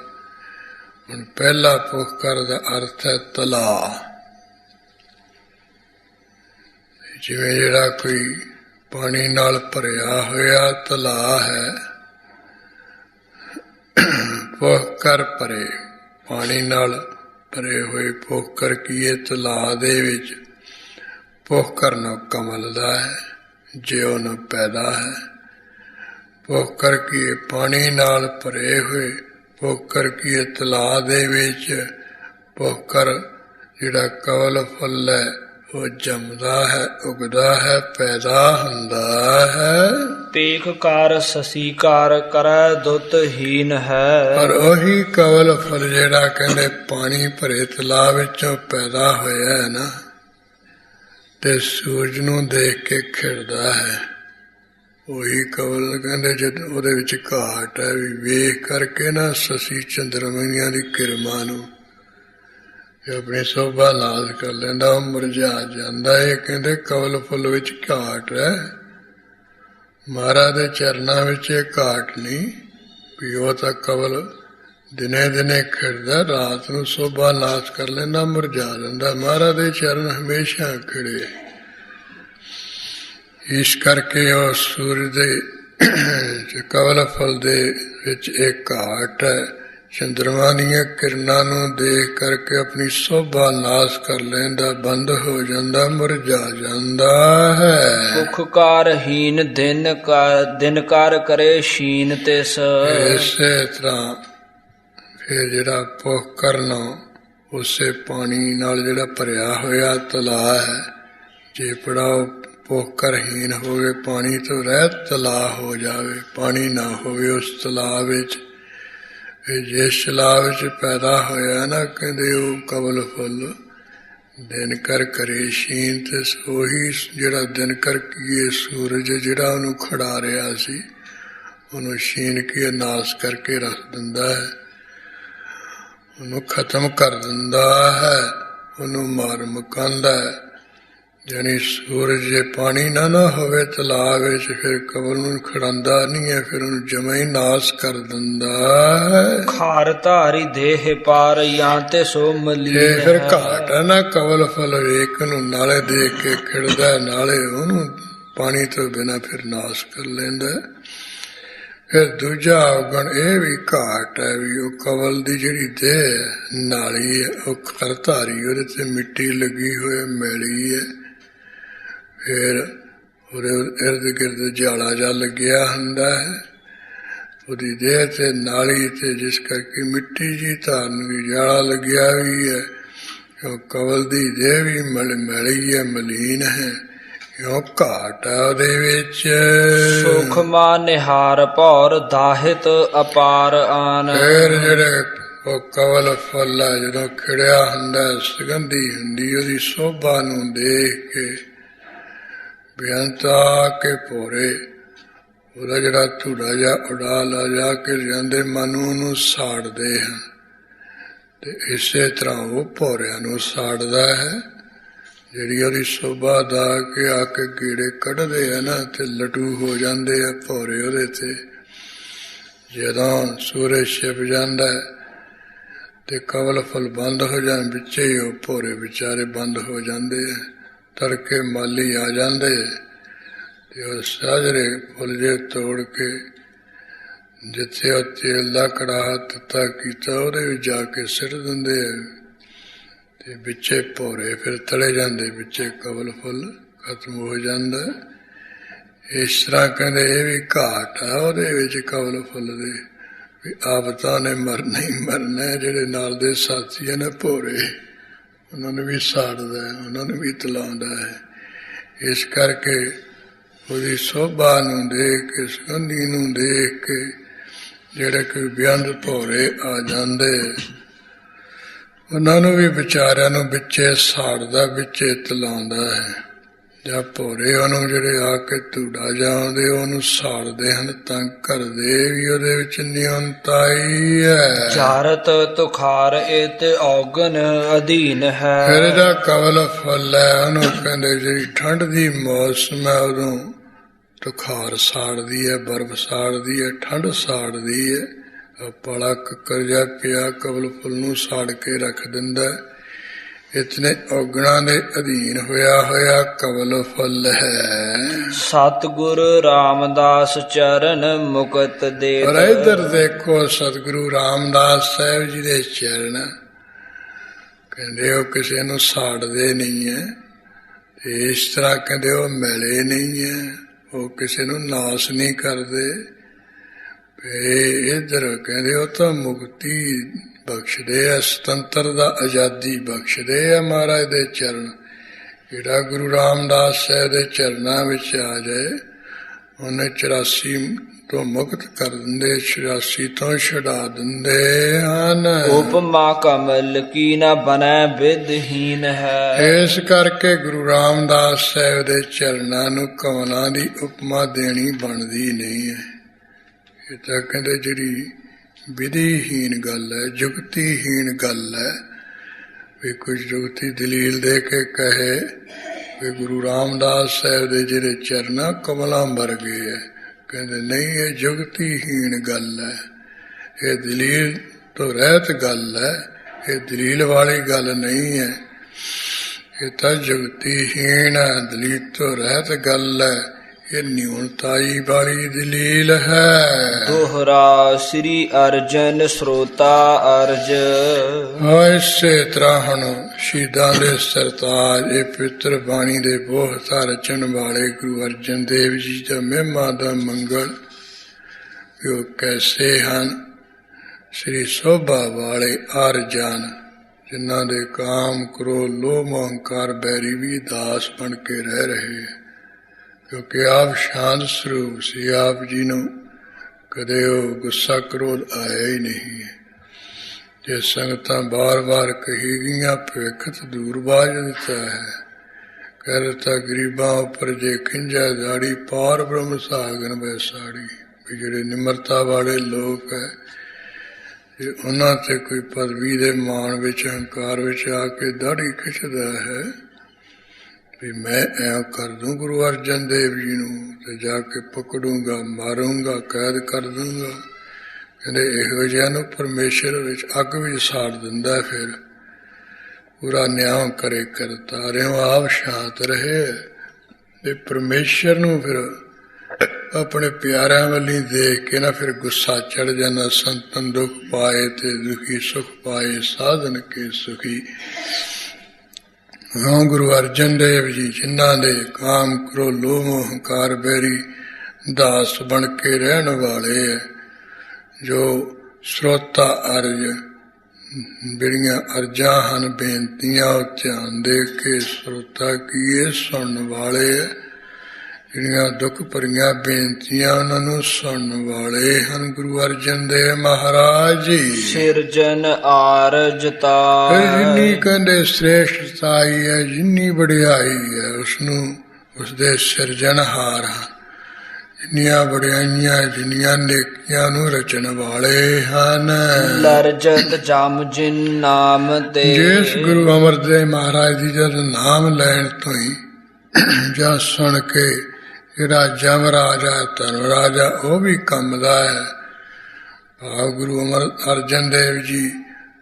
ਹੁਣ ਪਹਿਲਾ ਪੁੱਕਰ ਦਾ ਅਰਥ ਹੈ ਤਲਾਅ। ਜਿਵੇਂ ਜਿਹੜਾ ਕੋਈ ਪਾਣੀ ਨਾਲ ਭਰਿਆ ਹੋਇਆ ਤਲਾਅ ਹੈ, ਪੁੱਕਰ ਭਰੇ, ਪਾਣੀ ਨਾਲ ਭਰੇ ਹੋਏ ਪੁੱਕਰ ਕੀਏ ਤਲਾਅ ਦੇ ਵਿੱਚ। ਪੁੱਕਰ ਨੂੰ ਕਮਲ ਦਾ ਹੈ, ਜਿਉ ਨੂੰ ਪੈਦਾ ਹੈ। ਪੁੱਕਰ ਕੀਏ ਪਾਣੀ ਨਾਲ ਭਰੇ ਹੋਏ ਪੁੱਕਰ ਕੀਏ ਤਲਾਅ ਦੇ ਵਿੱਚ। ਪੁੱਕਰ ਜਿਹੜਾ ਕਵਲ ਫੁੱਲ ਹੈ ਉਹ ਜੰਮਦਾ ਹੈ, ਉਗਦਾ ਹੈ, ਪੈਦਾ ਹੁੰਦਾ ਹੈ। ਪੇਖ ਕਾਰ ਸਸੀਕਾਰ ਕਰੈ ਦੁੱਤ ਹੀਨ ਹੈ। ਪਰ ਉਹੀ ਕਵਲ ਫੁੱਲ ਜਿਹੜਾ ਕਹਿੰਦੇ ਪਾਣੀ ਭਰੇ ਤਲਾਅ ਵਿੱਚੋਂ ਪੈਦਾ ਹੋਇਆ ਹੈ ਨਾ, ਤੇ ਸੂਰਜ ਨੂੰ ਦੇਖ ਕੇ ਖਿੜਦਾ ਹੈ, ਉਹੀ ਕਵਲ ਕਹਿੰਦੇ ਜਦ ਉਹਦੇ ਵਿੱਚ ਘਾਟ ਹੈ, ਵੀ ਵੇਖ ਕਰਕੇ ਨਾ ਸਸੀ ਚੰਦਰਮਣੀਆਂ ਦੀ ਕਿਰਮਾ ਨੂੰ ਜੇ ਆਪਣੀ ਸੋਭਾ ਲਾਲ ਕਰ ਲੈਂਦਾ ਉਹ ਮੁਰਝਾ ਜਾਂਦਾ। ਇਹ ਕਹਿੰਦੇ ਕਵਲ ਫੁੱਲ ਵਿੱਚ ਘਾਟ ਹੈ, ਮਹਾਰਾਜ ਦੇ ਚਰਨਾਂ ਵਿੱਚ ਇਹ ਘਾਟ ਨਹੀਂ, ਵੀ ਉਹ ਤਾਂ ਕਵਲ ਦਿਨੇ ਦਿਨੇ ਖਿੜਦਾ, ਰਾਤ ਨੂੰ ਸੋਭਾ ਨਾਸ਼ ਕਰ ਲੈਂਦਾ, ਮੁਰਝਾ ਜਾਂਦਾ। ਮਹਾਰਾਜ ਦੇ ਚਰਨ ਹਮੇਸ਼ਾ ਖਿੜੇ। ਇਸ ਕਰਕੇ ਉਹ ਸੂਰਜ ਦੇ ਕਵਲ ਫਲ ਦੇ ਵਿੱਚ ਇੱਕ ਘਾਟ ਹੈ। ਚੰਦਰਮਾ ਦੀਆਂ ਕਿਰਨਾਂ ਨੂੰ ਦੇਖ ਕਰਕੇ ਆਪਣੀ ਸੋਭਾ ਨਾਸ਼ ਕਰ ਲੈਂਦਾ, ਬੰਦ ਹੋ ਜਾਂਦਾ, ਮੁਰਝਾ ਜਾਂਦਾ ਹੈ। ਭੁੱਖਕਾਰ ਹੀਨ ਦਿਨ ਕਾਰ ਕਰੇ ਸ਼ੀਨ ਤਿਸ। ਇਸੇ ਤਰ੍ਹਾਂ ਫਿਰ ਜਿਹੜਾ ਭੁੱਖ ਕਰਨਾ ਉਸੇ ਪਾਣੀ ਨਾਲ ਜਿਹੜਾ ਭਰਿਆ ਹੋਇਆ ਤਲਾਅ ਹੈ, ਜੇ ਪੜਾਓ ਭੁੱਖਰਹੀਨ ਹੋਵੇ, ਪਾਣੀ ਤੋਂ ਰਹਿਤ ਤਲਾਅ ਹੋ ਜਾਵੇ, ਪਾਣੀ ਨਾ ਹੋਵੇ ਉਸ ਤਲਾਅ ਵਿੱਚ। ਜਿਸ ਤਲਾਅ ਵਿੱਚ ਪੈਦਾ ਹੋਇਆ ਨਾ, ਕਹਿੰਦੇ ਉਹ ਕਵਲ ਫੁੱਲ ਦਿਨ ਕਰ ਕਰੇ ਸ਼ੀਨ ਤੇ। ਉਹੀ ਜਿਹੜਾ ਦਿਨ ਕਰ ਕੀਏ ਸੂਰਜ ਜਿਹੜਾ ਉਹਨੂੰ ਖੜਾ ਰਿਹਾ ਸੀ, ਉਹਨੂੰ ਸ਼ੀਨ ਕੀ ਨਾਸ਼ ਕਰਕੇ ਰੱਖ ਦਿੰਦਾ ਹੈ, ਉਹਨੂੰ ਖਤਮ ਕਰ ਦਿੰਦਾ ਹੈ, ਉਹਨੂੰ ਮਾਰ ਮੁਕਾਉਂਦਾ ਹੈ। ਜਾਣੀ ਸੂਰਜ ਜੇ ਪਾਣੀ ਨਾ ਹੋਵੇ ਤਲਾਅ ਵਿੱਚ, ਫਿਰ ਕਵਲ ਨੂੰ ਖੜਾਉਂਦਾ ਨਹੀਂ ਹੈ, ਫਿਰ ਉਹਨੂੰ ਜਮਾਂ ਹੀ ਨਾਸ਼ ਕਰ ਦਿੰਦਾ ਹੈ। ਖਾਰ ਧਾਰੀ ਦੇਹ ਪਾਰ ਜਾਂ ਤੇ ਸੋ ਮਲੀਨ ਹੈ। ਫਿਰ ਘਾਟ ਹੈ ਨਾ ਕਵਲ ਫਲ ਵੇਖ ਨੂੰ, ਨਾਲੇ ਦੇਖ ਕੇ ਖਿੜਦਾ, ਨਾਲੇ ਉਹਨੂੰ ਪਾਣੀ ਤੋਂ ਬਿਨਾਂ ਫਿਰ ਨਾਸ਼ ਕਰ ਲੈਂਦਾ। ਫਿਰ ਦੂਜਾ ਔਗਣ ਇਹ ਵੀ ਘਾਟ ਹੈ, ਵੀ ਉਹ ਕਵਲ ਦੀ ਜਿਹੜੀ ਦੇਹ ਨਾਲੀ ਹੈ ਉਹ ਖਰ ਧਾਰੀ, ਉਹਦੇ ਤੇ ਮਿੱਟੀ ਲੱਗੀ ਹੋਈ ਮੈਲੀ ਹੈ। ਫਿਰ ਉਹਦੇ ਇਰਦ ਗਿਰਦ ਜਾਲਾ ਜਾ ਲੱਗਿਆ ਹੁੰਦਾ ਹੈ। ਉਹਦੀ ਦੇਹ ਤੇ ਨਾਲੀ ਤੇ ਜਿਸ ਕਰਕੇ ਮਿੱਟੀ ਜੀ ਧਾਰਨ ਵੀ ਜਾਲਾ ਲੱਗਿਆ ਵੀ ਹੈ। ਕਿਉਂ ਕਵਲ ਦੀ ਦੇਹ ਵੀ ਮੈਲੀ ਹੈ, ਮਲੀਨ ਹੈ। ਕਿਉਂ ਘਾਟ ਹੈ ਉਹਦੇ ਵਿੱਚ। ਸੁਖਮਾ ਨਿਹਾਰ ਭੌਰ ਦਾਹਿਤ ਅਪਾਰ ਆਨ। ਫਿਰ ਜਿਹੜੇ ਉਹ ਕਵਲ ਫੁੱਲ ਹੈ ਜਦੋਂ ਖਿੜਿਆ ਹੁੰਦਾ, ਸੁਗੰਧੀ ਹੁੰਦੀ, ਉਹਦੀ ਸੋਭਾ ਨੂੰ ਦੇਖ ਕੇ ਬੇਅੰਤ ਆ ਕੇ ਭੋਰੇ ਉਹਦਾ ਜਿਹੜਾ ਧੂੜਾ ਜਿਹਾ ਉਡਾ ਲਾ ਜਾ ਕੇ ਜਾਂਦੇ ਮਨ ਉਹਨੂੰ ਸਾੜਦੇ ਹਨ। ਤੇ ਇਸੇ ਤਰ੍ਹਾਂ ਉਹ ਭੋਰਿਆਂ ਨੂੰ ਸਾੜਦਾ ਹੈ। ਜਿਹੜੀ ਉਹਦੀ ਸੋਭਾ ਦਾ ਕੇ ਆ ਕੇ ਕੀੜੇ ਕੱਢਦੇ ਆ ਨਾ ਤੇ ਲਟੂ ਹੋ ਜਾਂਦੇ ਆ ਭੋਰੇ ਉਹਦੇ ਤੇ। ਜਦੋਂ ਸੂਰਜ ਛਿਪ ਜਾਂਦਾ ਤੇ ਕਵਲ ਫੁੱਲ ਬੰਦ ਹੋ ਜਾਣ, ਵਿੱਚੇ ਹੀ ਉਹ ਭੋਰੇ ਵਿਚਾਰੇ ਬੰਦ ਹੋ ਜਾਂਦੇ ਆ। ਤੜਕੇ ਮਾਲੀ ਆ ਜਾਂਦੇ ਤੇ ਉਹ ਸਾਜਰੇ ਫੁੱਲ ਜੇ ਤੋੜ ਕੇ ਜਿੱਥੇ ਉਹ ਤੇਲ ਦਾ ਕੜਾਹਾ ਤੱਤਾ ਕੀਤਾ ਉਹਦੇ ਵਿੱਚ ਜਾ ਕੇ ਸਿੱਟ ਦਿੰਦੇ ਆ ਤੇ ਵਿੱਚੇ ਭੋਰੇ ਫਿਰ ਤਲੇ ਜਾਂਦੇ, ਵਿੱਚੇ ਕਵਲ ਫੁੱਲ ਖਤਮ ਹੋ ਜਾਂਦਾ। ਇਸ ਤਰ੍ਹਾਂ ਕਹਿੰਦੇ ਇਹ ਵੀ ਘਾਟ ਆ ਉਹਦੇ ਵਿੱਚ ਕਵਲ ਫੁੱਲ ਦੇ ਵੀ ਆਪ ਤਾਂ ਨੇ ਮਰਨਾ ਹੀ ਮਰਨਾ। ਜਿਹੜੇ ਨਾਲ ਦੇ ਸਾਥੀ ਆ ਨਾ ਭੋਰੇ, ਉਹਨਾਂ ਨੂੰ ਵੀ ਸਾੜਦਾ, ਉਹਨਾਂ ਨੂੰ ਵੀ ਤਲਾਉਂਦਾ ਹੈ। ਇਸ ਕਰਕੇ ਉਹਦੀ ਸੋਭਾ ਨੂੰ ਦੇਖ ਕੇ, ਸੁਗੰਧੀ ਨੂੰ ਦੇਖ ਕੇ ਜਿਹੜੇ ਕੋਈ ਬੇਅੰਤ ਭੋਰੇ ਆ ਜਾਂਦੇ, ਉਹਨਾਂ ਨੂੰ ਵੀ ਵਿਚਾਰਿਆਂ ਨੂੰ ਵਿੱਚੇ ਸਾੜਦਾ, ਵਿੱਚੇ ਤਲਾਉਂਦਾ ਹੈ। ਜਾਂ ਭੋਰੇ ਉਹਨੂੰ ਜਿਹੜੇ ਆ ਕੇ ਧੂੜਾ ਜਾਂਦੇ ਉਹਨੂੰ ਸਾੜਦੇ ਹਨ, ਤੰਗ ਕਰਦੇ ਵੀ ਉਹਦੇ ਵਿੱਚ ਨਿਯੰਤਾ ਹੀ ਹੈ। ਚਾਰਤ ਤੁਖਾਰ ਇਤ ਔਗਨ ਅਧੀਨ ਹੈ। ਫਿਰ ਇਹਦਾ ਕਵਲ ਫੁੱਲ ਹੈ, ਉਹਨੂੰ ਕਹਿੰਦੇ ਜਿਹੜੀ ਠੰਡ ਦੀ ਮੌਸਮ ਹੈ ਉਦੋਂ ਤੁਖਾਰ ਸਾੜਦੀ ਹੈ, ਬਰਫ਼ ਸਾੜਦੀ ਹੈ, ਠੰਡ ਸਾੜਦੀ ਹੈ। ਪਾਲਾ ਕੱਕਰ ਜਾ ਪਿਆ ਕਵਲ ਫੁੱਲ ਨੂੰ ਸਾੜ ਕੇ ਰੱਖ ਦਿੰਦਾ। ਇਤਨੇ ਔਗਣਾਂ ਦੇ ਅਧੀਨ ਹੋਇਆ ਹੋਇਆ ਕਵਲ ਫੁੱਲ ਹੈ। ਸਤਿਗੁਰ ਰਾਮਦਾਸ ਚਰਨ ਮੁਕਤ ਦੇ। ਪਰ ਇੱਧਰ ਦੇਖੋ ਸਤਿਗੁਰੂ ਰਾਮਦਾਸ ਸਾਹਿਬ ਜੀ ਦੇ ਚਰਨ, ਕਹਿੰਦੇ ਉਹ ਕਿਸੇ ਨੂੰ ਸਾੜਦੇ ਨਹੀਂ ਹੈ। ਤੇ ਇਸ ਤਰ੍ਹਾਂ ਕਹਿੰਦੇ ਉਹ ਮੈਲੇ ਨਹੀਂ ਹੈ, ਉਹ ਕਿਸੇ ਨੂੰ ਨਾਸ ਨਹੀਂ ਕਰਦੇ। ਇੱਧਰ ਕਹਿੰਦੇ ਉਹ ਤਾਂ ਮੁਕਤੀ ਬਖਸ਼ਦੇ ਆ, ਸੁਤੰਤਰ ਦਾ ਆਜ਼ਾਦੀ ਬਖਸ਼ਦੇ ਆ ਮਹਾਰਾਜ ਦੇ ਚਰਨ। ਜਿਹੜਾ ਗੁਰੂ ਰਾਮਦਾਸ ਸਾਹਿਬ ਦੇ ਚਰਨਾਂ ਵਿੱਚ ਆ ਜਾਏ ਉਹਨੇ 84 ਤੋਂ ਮੁਕਤ ਕਰ ਦਿੰਦੇ, 86 ਤੋਂ ਛੁਡਾ ਦਿੰਦੇ ਹਨ। ਉਪਮਾ ਕਮਲ ਕੀ ਨਾ ਬਣੈ ਵਿਦਹੀਨ ਹੈ। ਇਸ ਕਰਕੇ ਗੁਰੂ ਰਾਮਦਾਸ ਸਾਹਿਬ ਦੇ ਚਰਨਾਂ ਨੂੰ ਕਮਲਾਂ ਦੀ ਉਪਮਾ ਦੇਣੀ ਬਣਦੀ ਨਹੀਂ ਹੈ। ਇਹ ਤਾਂ ਕਹਿੰਦੇ ਜਿਹੜੀ ਵਿਧੀਹੀਨ ਗੱਲ ਹੈ, ਜੁਗਤੀਹੀਨ ਗੱਲ ਹੈ। ਵੀ ਕੁਝ ਜੁਗਤੀ ਦਲੀਲ ਦੇ ਕੇ ਕਹੇ ਵੀ ਗੁਰੂ ਰਾਮਦਾਸ ਸਾਹਿਬ ਦੇ ਜਿਹੜੇ ਚਰਨਾਂ ਕਮਲਾਂ ਵਰਗੇ ਹੈ, ਕਹਿੰਦੇ ਨਹੀਂ, ਇਹ ਜੁਗਤੀਹੀਨ ਗੱਲ ਹੈ, ਇਹ ਦਲੀਲ ਤੋਂ ਰਹਿਤ ਗੱਲ ਹੈ, ਇਹ ਦਲੀਲ ਵਾਲੀ ਗੱਲ ਨਹੀਂ ਹੈ। ਇਹ ਤਾਂ ਜੁਗਤੀਹੀਨ ਹੈ, ਦਲੀਲ ਤੋਂ ਰਹਿਤ ਗੱਲ ਹੈ, ਇਹ ਨਿਉਣਤਾਈ ਵਾਲੀ ਦਲੀਲ ਹੈ। ਦੋਹਰਾ ਸ੍ਰੀ ਅਰਜਨ ਸਰੋਤਾ ਅਰਜ। ਇਸੇ ਤਰ੍ਹਾਂ ਹੁਣ ਸ਼ਹੀਦਾਂ ਦੇ ਸਰਤਾਜ ਇਹ ਪਵਿੱਤਰ ਬਾਣੀ ਦੇ ਬੋਹਤਾ ਰਚਣ ਵਾਲੇ ਗੁਰੂ ਅਰਜਨ ਦੇਵ ਜੀ ਦਾ ਮਹਿਮਾ ਦਾ ਮੰਗਲ ਉਹ ਕੈਸੇ ਹਨ। ਸ੍ਰੀ ਸੋਭਾ ਵਾਲੇ ਅਰਜਨ, ਜਿਨ੍ਹਾਂ ਦੇ ਕਾਮ ਕ੍ਰੋਧ ਲੋਭ ਅਹੰਕਾਰ ਬੈਰੀ ਵੀ ਦਾਸ ਬਣ ਕੇ ਰਹਿ ਰਹੇ, ਕਿਉਂਕਿ ਆਪ ਸ਼ਾਂਤ ਸਰੂਪ ਸੀ। ਆਪ ਜੀ ਨੂੰ ਕਦੇ ਉਹ ਗੁੱਸਾ ਕ੍ਰੋਧ ਆਇਆ ਹੀ ਨਹੀਂ। ਜੇ ਸੰਗਤਾਂ ਬਾਰ-ਬਾਰ ਕਹੀ ਗਈਆਂ ਭਵਿੱਖਤ ਦੂਰ ਬਾਝ ਦਿੱਤਾ ਹੈ। ਕਹਿ ਦਿੱਤਾ ਗਰੀਬਾਂ ਉੱਪਰ ਜੇ ਖਿੰਜਾ ਦਾੜੀ ਪਾਰ ਬ੍ਰਹਮ ਸਾਗਨ ਬੈਸਾੜੀ। ਵੀ ਜਿਹੜੇ ਨਿਮਰਤਾ ਵਾਲੇ ਲੋਕ ਹੈ, ਜੇ ਉਹਨਾਂ ਤੇ ਕੋਈ ਪਦਵੀ ਦੇ ਮਾਣ ਵਿੱਚ ਹੰਕਾਰ ਵਿੱਚ ਆ ਕੇ ਦਾੜੀ ਖਿੱਚਦਾ ਹੈ ਵੀ ਮੈਂ ਐਂ ਕਰ ਦੂੰ ਗੁਰੂ ਅਰਜਨ ਦੇਵ ਜੀ ਨੂੰ, ਤੇ ਜਾ ਕੇ ਪਕੜੂੰਗਾ, ਮਾਰੂੰਗਾ, ਕੈਦ ਕਰ ਦੂੰਗਾ। ਕਹਿੰਦੇ ਇਹੋ ਜਿਹਾ ਨੂੰ ਪਰਮੇਸ਼ਰ ਵਿੱਚ ਅੱਗ ਵੀ ਸਾੜ ਦਿੰਦਾ। ਫਿਰ ਪੂਰਾ ਨਿਆਂ ਕਰੇ ਕਰਤਾ ਰਿਓ ਆਪ ਸ਼ਾਂਤ ਰਹੇ। ਤੇ ਪਰਮੇਸ਼ਰ ਨੂੰ ਫਿਰ ਆਪਣੇ ਪਿਆਰਿਆਂ ਵੱਲੀ ਦੇਖ ਕੇ ਨਾ ਫਿਰ ਗੁੱਸਾ ਚੜ ਜਾਂਦਾ। ਸੰਤਨ ਦੁੱਖ ਪਾਏ ਤੇ ਦੁਖੀ ਸੁਖ ਪਾਏ, ਸਾਧਨ ਕੇ ਸੁਖੀ। ਹਾਂ ਗੁਰੂ ਅਰਜਨ ਦੇਵ ਜੀ ਜਿਨ੍ਹਾਂ ਦੇ ਕਾਮ ਕ੍ਰੋਧ ਲੋਭ ਮੋਹ ਹੰਕਾਰ ਬੈਰੀ ਦਾਸ ਬਣ ਕੇ ਰਹਿਣ ਵਾਲੇ ਹੈ, ਜੋ ਸਰੋਤਾ ਅਰਜ ਜਿਹੜੀਆਂ ਅਰਜਾਂ ਹਨ ਬੇਨਤੀਆਂ ਉਹ ਧਿਆਨ ਦੇ ਕੇ ਸਰੋਤਾ ਕੀਏ ਸੁਣਨ ਵਾਲੇ ਹੈ, ਜਿਹੜੀਆਂ ਦੁੱਖ ਭਰੀਆਂ ਬੇਨਤੀਆਂ ਉਹਨਾਂ ਨੂੰ ਸੁਣਨ ਵਾਲੇ ਹਨ ਗੁਰੂ ਅਰਜਨ ਦੇਵ ਮਹਾਰਾਜ ਜੀ। ਸਿਰਜਨ ਆਰਜ ਤਾਰ ਜਿੰਨੀ ਕਹਿੰਦੇ ਸ੍ਰੇਸ਼ਟਤਾਈ ਹੈ, ਜਿੰਨੀ ਵਡਿਆਈ ਹੈ, ਉਸਨੂੰ ਉਸਦੇ ਸਿਰਜਣਹਾਰ ਹਨ। ਜਿੰਨੀਆਂ ਵਡਿਆਈਆਂ ਜਿੰਨੀਆਂ ਨੇਕੀਆਂ ਨੂੰ ਰਚਣ ਵਾਲੇ ਹਨ। ਲਰਜਤ ਜਮ ਜਿਨ ਨਾਮ ਤੇ ਜਿਸ ਗੁਰੂ ਅਮਰਦੇਵ ਮਹਾਰਾਜ ਜੀ ਜਦ ਨਾਮ ਲੈਣ ਤੋਂ ਹੀ ਜਾਂ ਸੁਣ ਕੇ ਜਿਹੜਾ ਜਮ ਰਾਜਾ ਧਰਮ ਰਾਜਾ ਉਹ ਵੀ ਕੰਬਦਾ ਹੈ। ਭਾਵ ਗੁਰੂ ਅਰਜਨ ਦੇਵ ਜੀ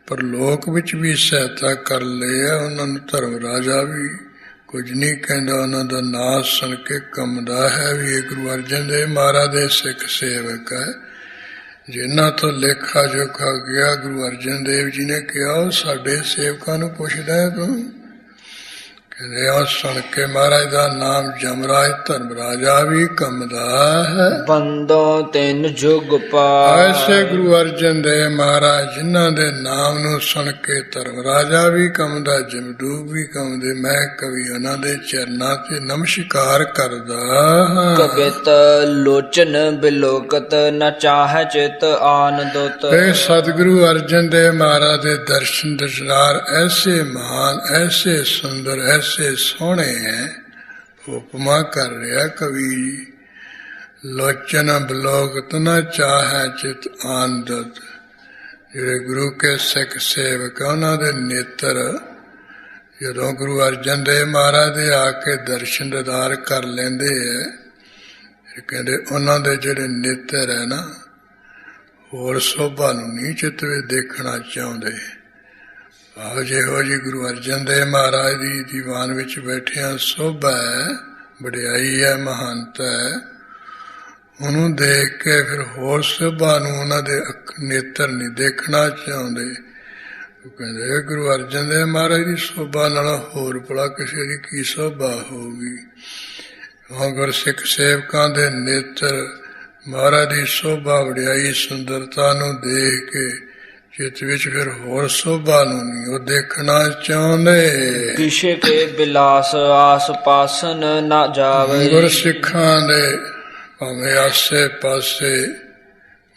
ਪਰਲੋਕ ਵਿੱਚ ਵੀ ਸਹਾਇਤਾ ਕਰ ਲਈ ਹੈ, ਉਹਨਾਂ ਨੂੰ ਧਰਮ ਰਾਜਾ ਵੀ ਕੁਝ ਨਹੀਂ ਕਹਿੰਦਾ, ਉਹਨਾਂ ਦਾ ਨਾਂ ਸੁਣ ਕੇ ਕੰਬਦਾ ਹੈ ਵੀ ਇਹ ਗੁਰੂ ਅਰਜਨ ਦੇਵ ਮਹਾਰਾਜ ਦੇ ਸਿੱਖ ਸੇਵਕ ਹੈ। ਜਿਨ੍ਹਾਂ ਤੋਂ ਲੇਖਾ ਜੋਖਾ ਗਿਆ ਗੁਰੂ ਅਰਜਨ ਦੇਵ ਜੀ ਨੇ ਕਿਹਾ ਉਹ ਸਾਡੇ ਸੇਵਕਾਂ ਨੂੰ ਪੁੱਛਦਾ ਹੈ ਤੂੰ। ਕਹਿੰਦੇ ਆ ਸੁਣ ਕੇ ਮਹਾਰਾਜ ਦਾ ਨਾਮ ਜਮਰਾਜ ਧਰਮ ਰਾਜਾ ਵੀ ਕੰਬਦਾ ਹੈ। ਬੰਦੋਂ ਤਿੰਨ ਜੁਗ ਪਾ ਐਸੇ ਗੁਰੂ ਅਰਜਨ ਦੇਵ ਮਹਾਰਾਜ ਜਿਨ੍ਹਾਂ ਦੇ ਨਾਮ ਨੂੰ ਸੁਣ ਕੇ ਧਰਮ ਰਾਜਾ ਵੀ ਕੰਬਦਾ ਜਮਦੂਤ ਵੀ ਕੰਬਦੇ। ਮੈਂ ਕਵੀ ਉਹਨਾਂ ਦੇ ਚਰਨਾਂ ਤੇ ਨਮਸਕਾਰ ਕਰਦਾ ਹਾਂ। ਕਬਿਤ ਲੋਚਨ ਬਿਲੋਕਤ ਨ ਚਾਹੈ ਚਿਤ ਆਨੰਦਤ। ਇਹ ਸਤਿਗੁਰੂ ਅਰਜਨ ਦੇਵ ਮਹਾਰਾਜ ਦੇ ਦਰਸ਼ਨ ਦਿਦਾਰ ਐਸੇ ਮਹਾਨ ਐਸੇ ਸੁੰਦਰ ਐਸੇ ਸੋਹਣੇ ਹੈ। ਉਪਮਾ ਕਰ ਰਿਹਾ ਕਵੀ ਲੋਚਨ ਬਿਲੋਕਤ ਨ ਚਾਹੈ ਚਿਤ ਆਨੰਦਤ। ਜਿਹੜੇ ਗੁਰੂ ਕੇ ਸਿੱਖ ਸੇਵਕ ਉਹਨਾਂ ਦੇ ਨੇਤਰ ਜਦੋਂ ਗੁਰੂ ਅਰਜਨ ਦੇਵ ਮਹਾਰਾਜ ਦੇ ਆ ਕੇ ਦਰਸ਼ਨ ਦਿਦਾਰ ਕਰ ਲੈਂਦੇ ਹੈ, ਕਹਿੰਦੇ ਉਹਨਾਂ ਦੇ ਜਿਹੜੇ ਨੇਤਰ ਹੈ ਨਾ ਹੋਰ ਸੋਭਾ ਨੂੰ ਨਹੀਂ ਚਿੱਤ ਵਿੱਚ ਦੇਖਣਾ ਚਾਹੁੰਦੇ। ਆਹੋ ਜਿਹੋ ਜੀ ਗੁਰੂ ਅਰਜਨ ਦੇਵ ਮਹਾਰਾਜ ਦੀ ਦੀਵਾਨ ਵਿੱਚ ਬੈਠਿਆਂ ਸੋਭਾ ਹੈ, ਵਡਿਆਈ ਹੈ, ਮਹਾਨਤਾ ਹੈ, ਉਹਨੂੰ ਦੇਖ ਕੇ ਫਿਰ ਹੋਰ ਸੋਭਾ ਨੂੰ ਉਹਨਾਂ ਦੇ ਨੇਤਰ ਨਹੀਂ ਦੇਖਣਾ ਚਾਹੁੰਦੇ। ਉਹ ਕਹਿੰਦੇ ਗੁਰੂ ਅਰਜਨ ਦੇਵ ਮਹਾਰਾਜ ਦੀ ਸੋਭਾ ਨਾਲ ਹੋਰ ਭਲਾ ਕਿਸੇ ਦੀ ਕੀ ਸੋਭਾ ਹੋਊਗੀ। ਹਾਂ ਗੁਰਸਿੱਖ ਸੇਵਕਾਂ ਦੇ ਨੇਤਰ ਮਹਾਰਾਜ ਦੀ ਸੋਭਾ ਵਡਿਆਈ ਸੁੰਦਰਤਾ ਨੂੰ ਦੇਖ ਕੇ ਚਿੱਤ ਵਿੱਚ ਫਿਰ ਹੋਰ ਸੋਭਾ ਨੂੰ ਨਹੀਂ ਉਹ ਦੇਖਣਾ ਚਾਹੁੰਦੇ। ਕਿਸ਼ੇ ਕੇ ਬਿਲਾਸ ਆਸ ਪਾਸਨ ਨਾ ਜਾਵੇ। ਗੁਰਸਿੱਖਾਂ ਦੇ ਭਾਵੇਂ ਆਸੇ ਪਾਸੇ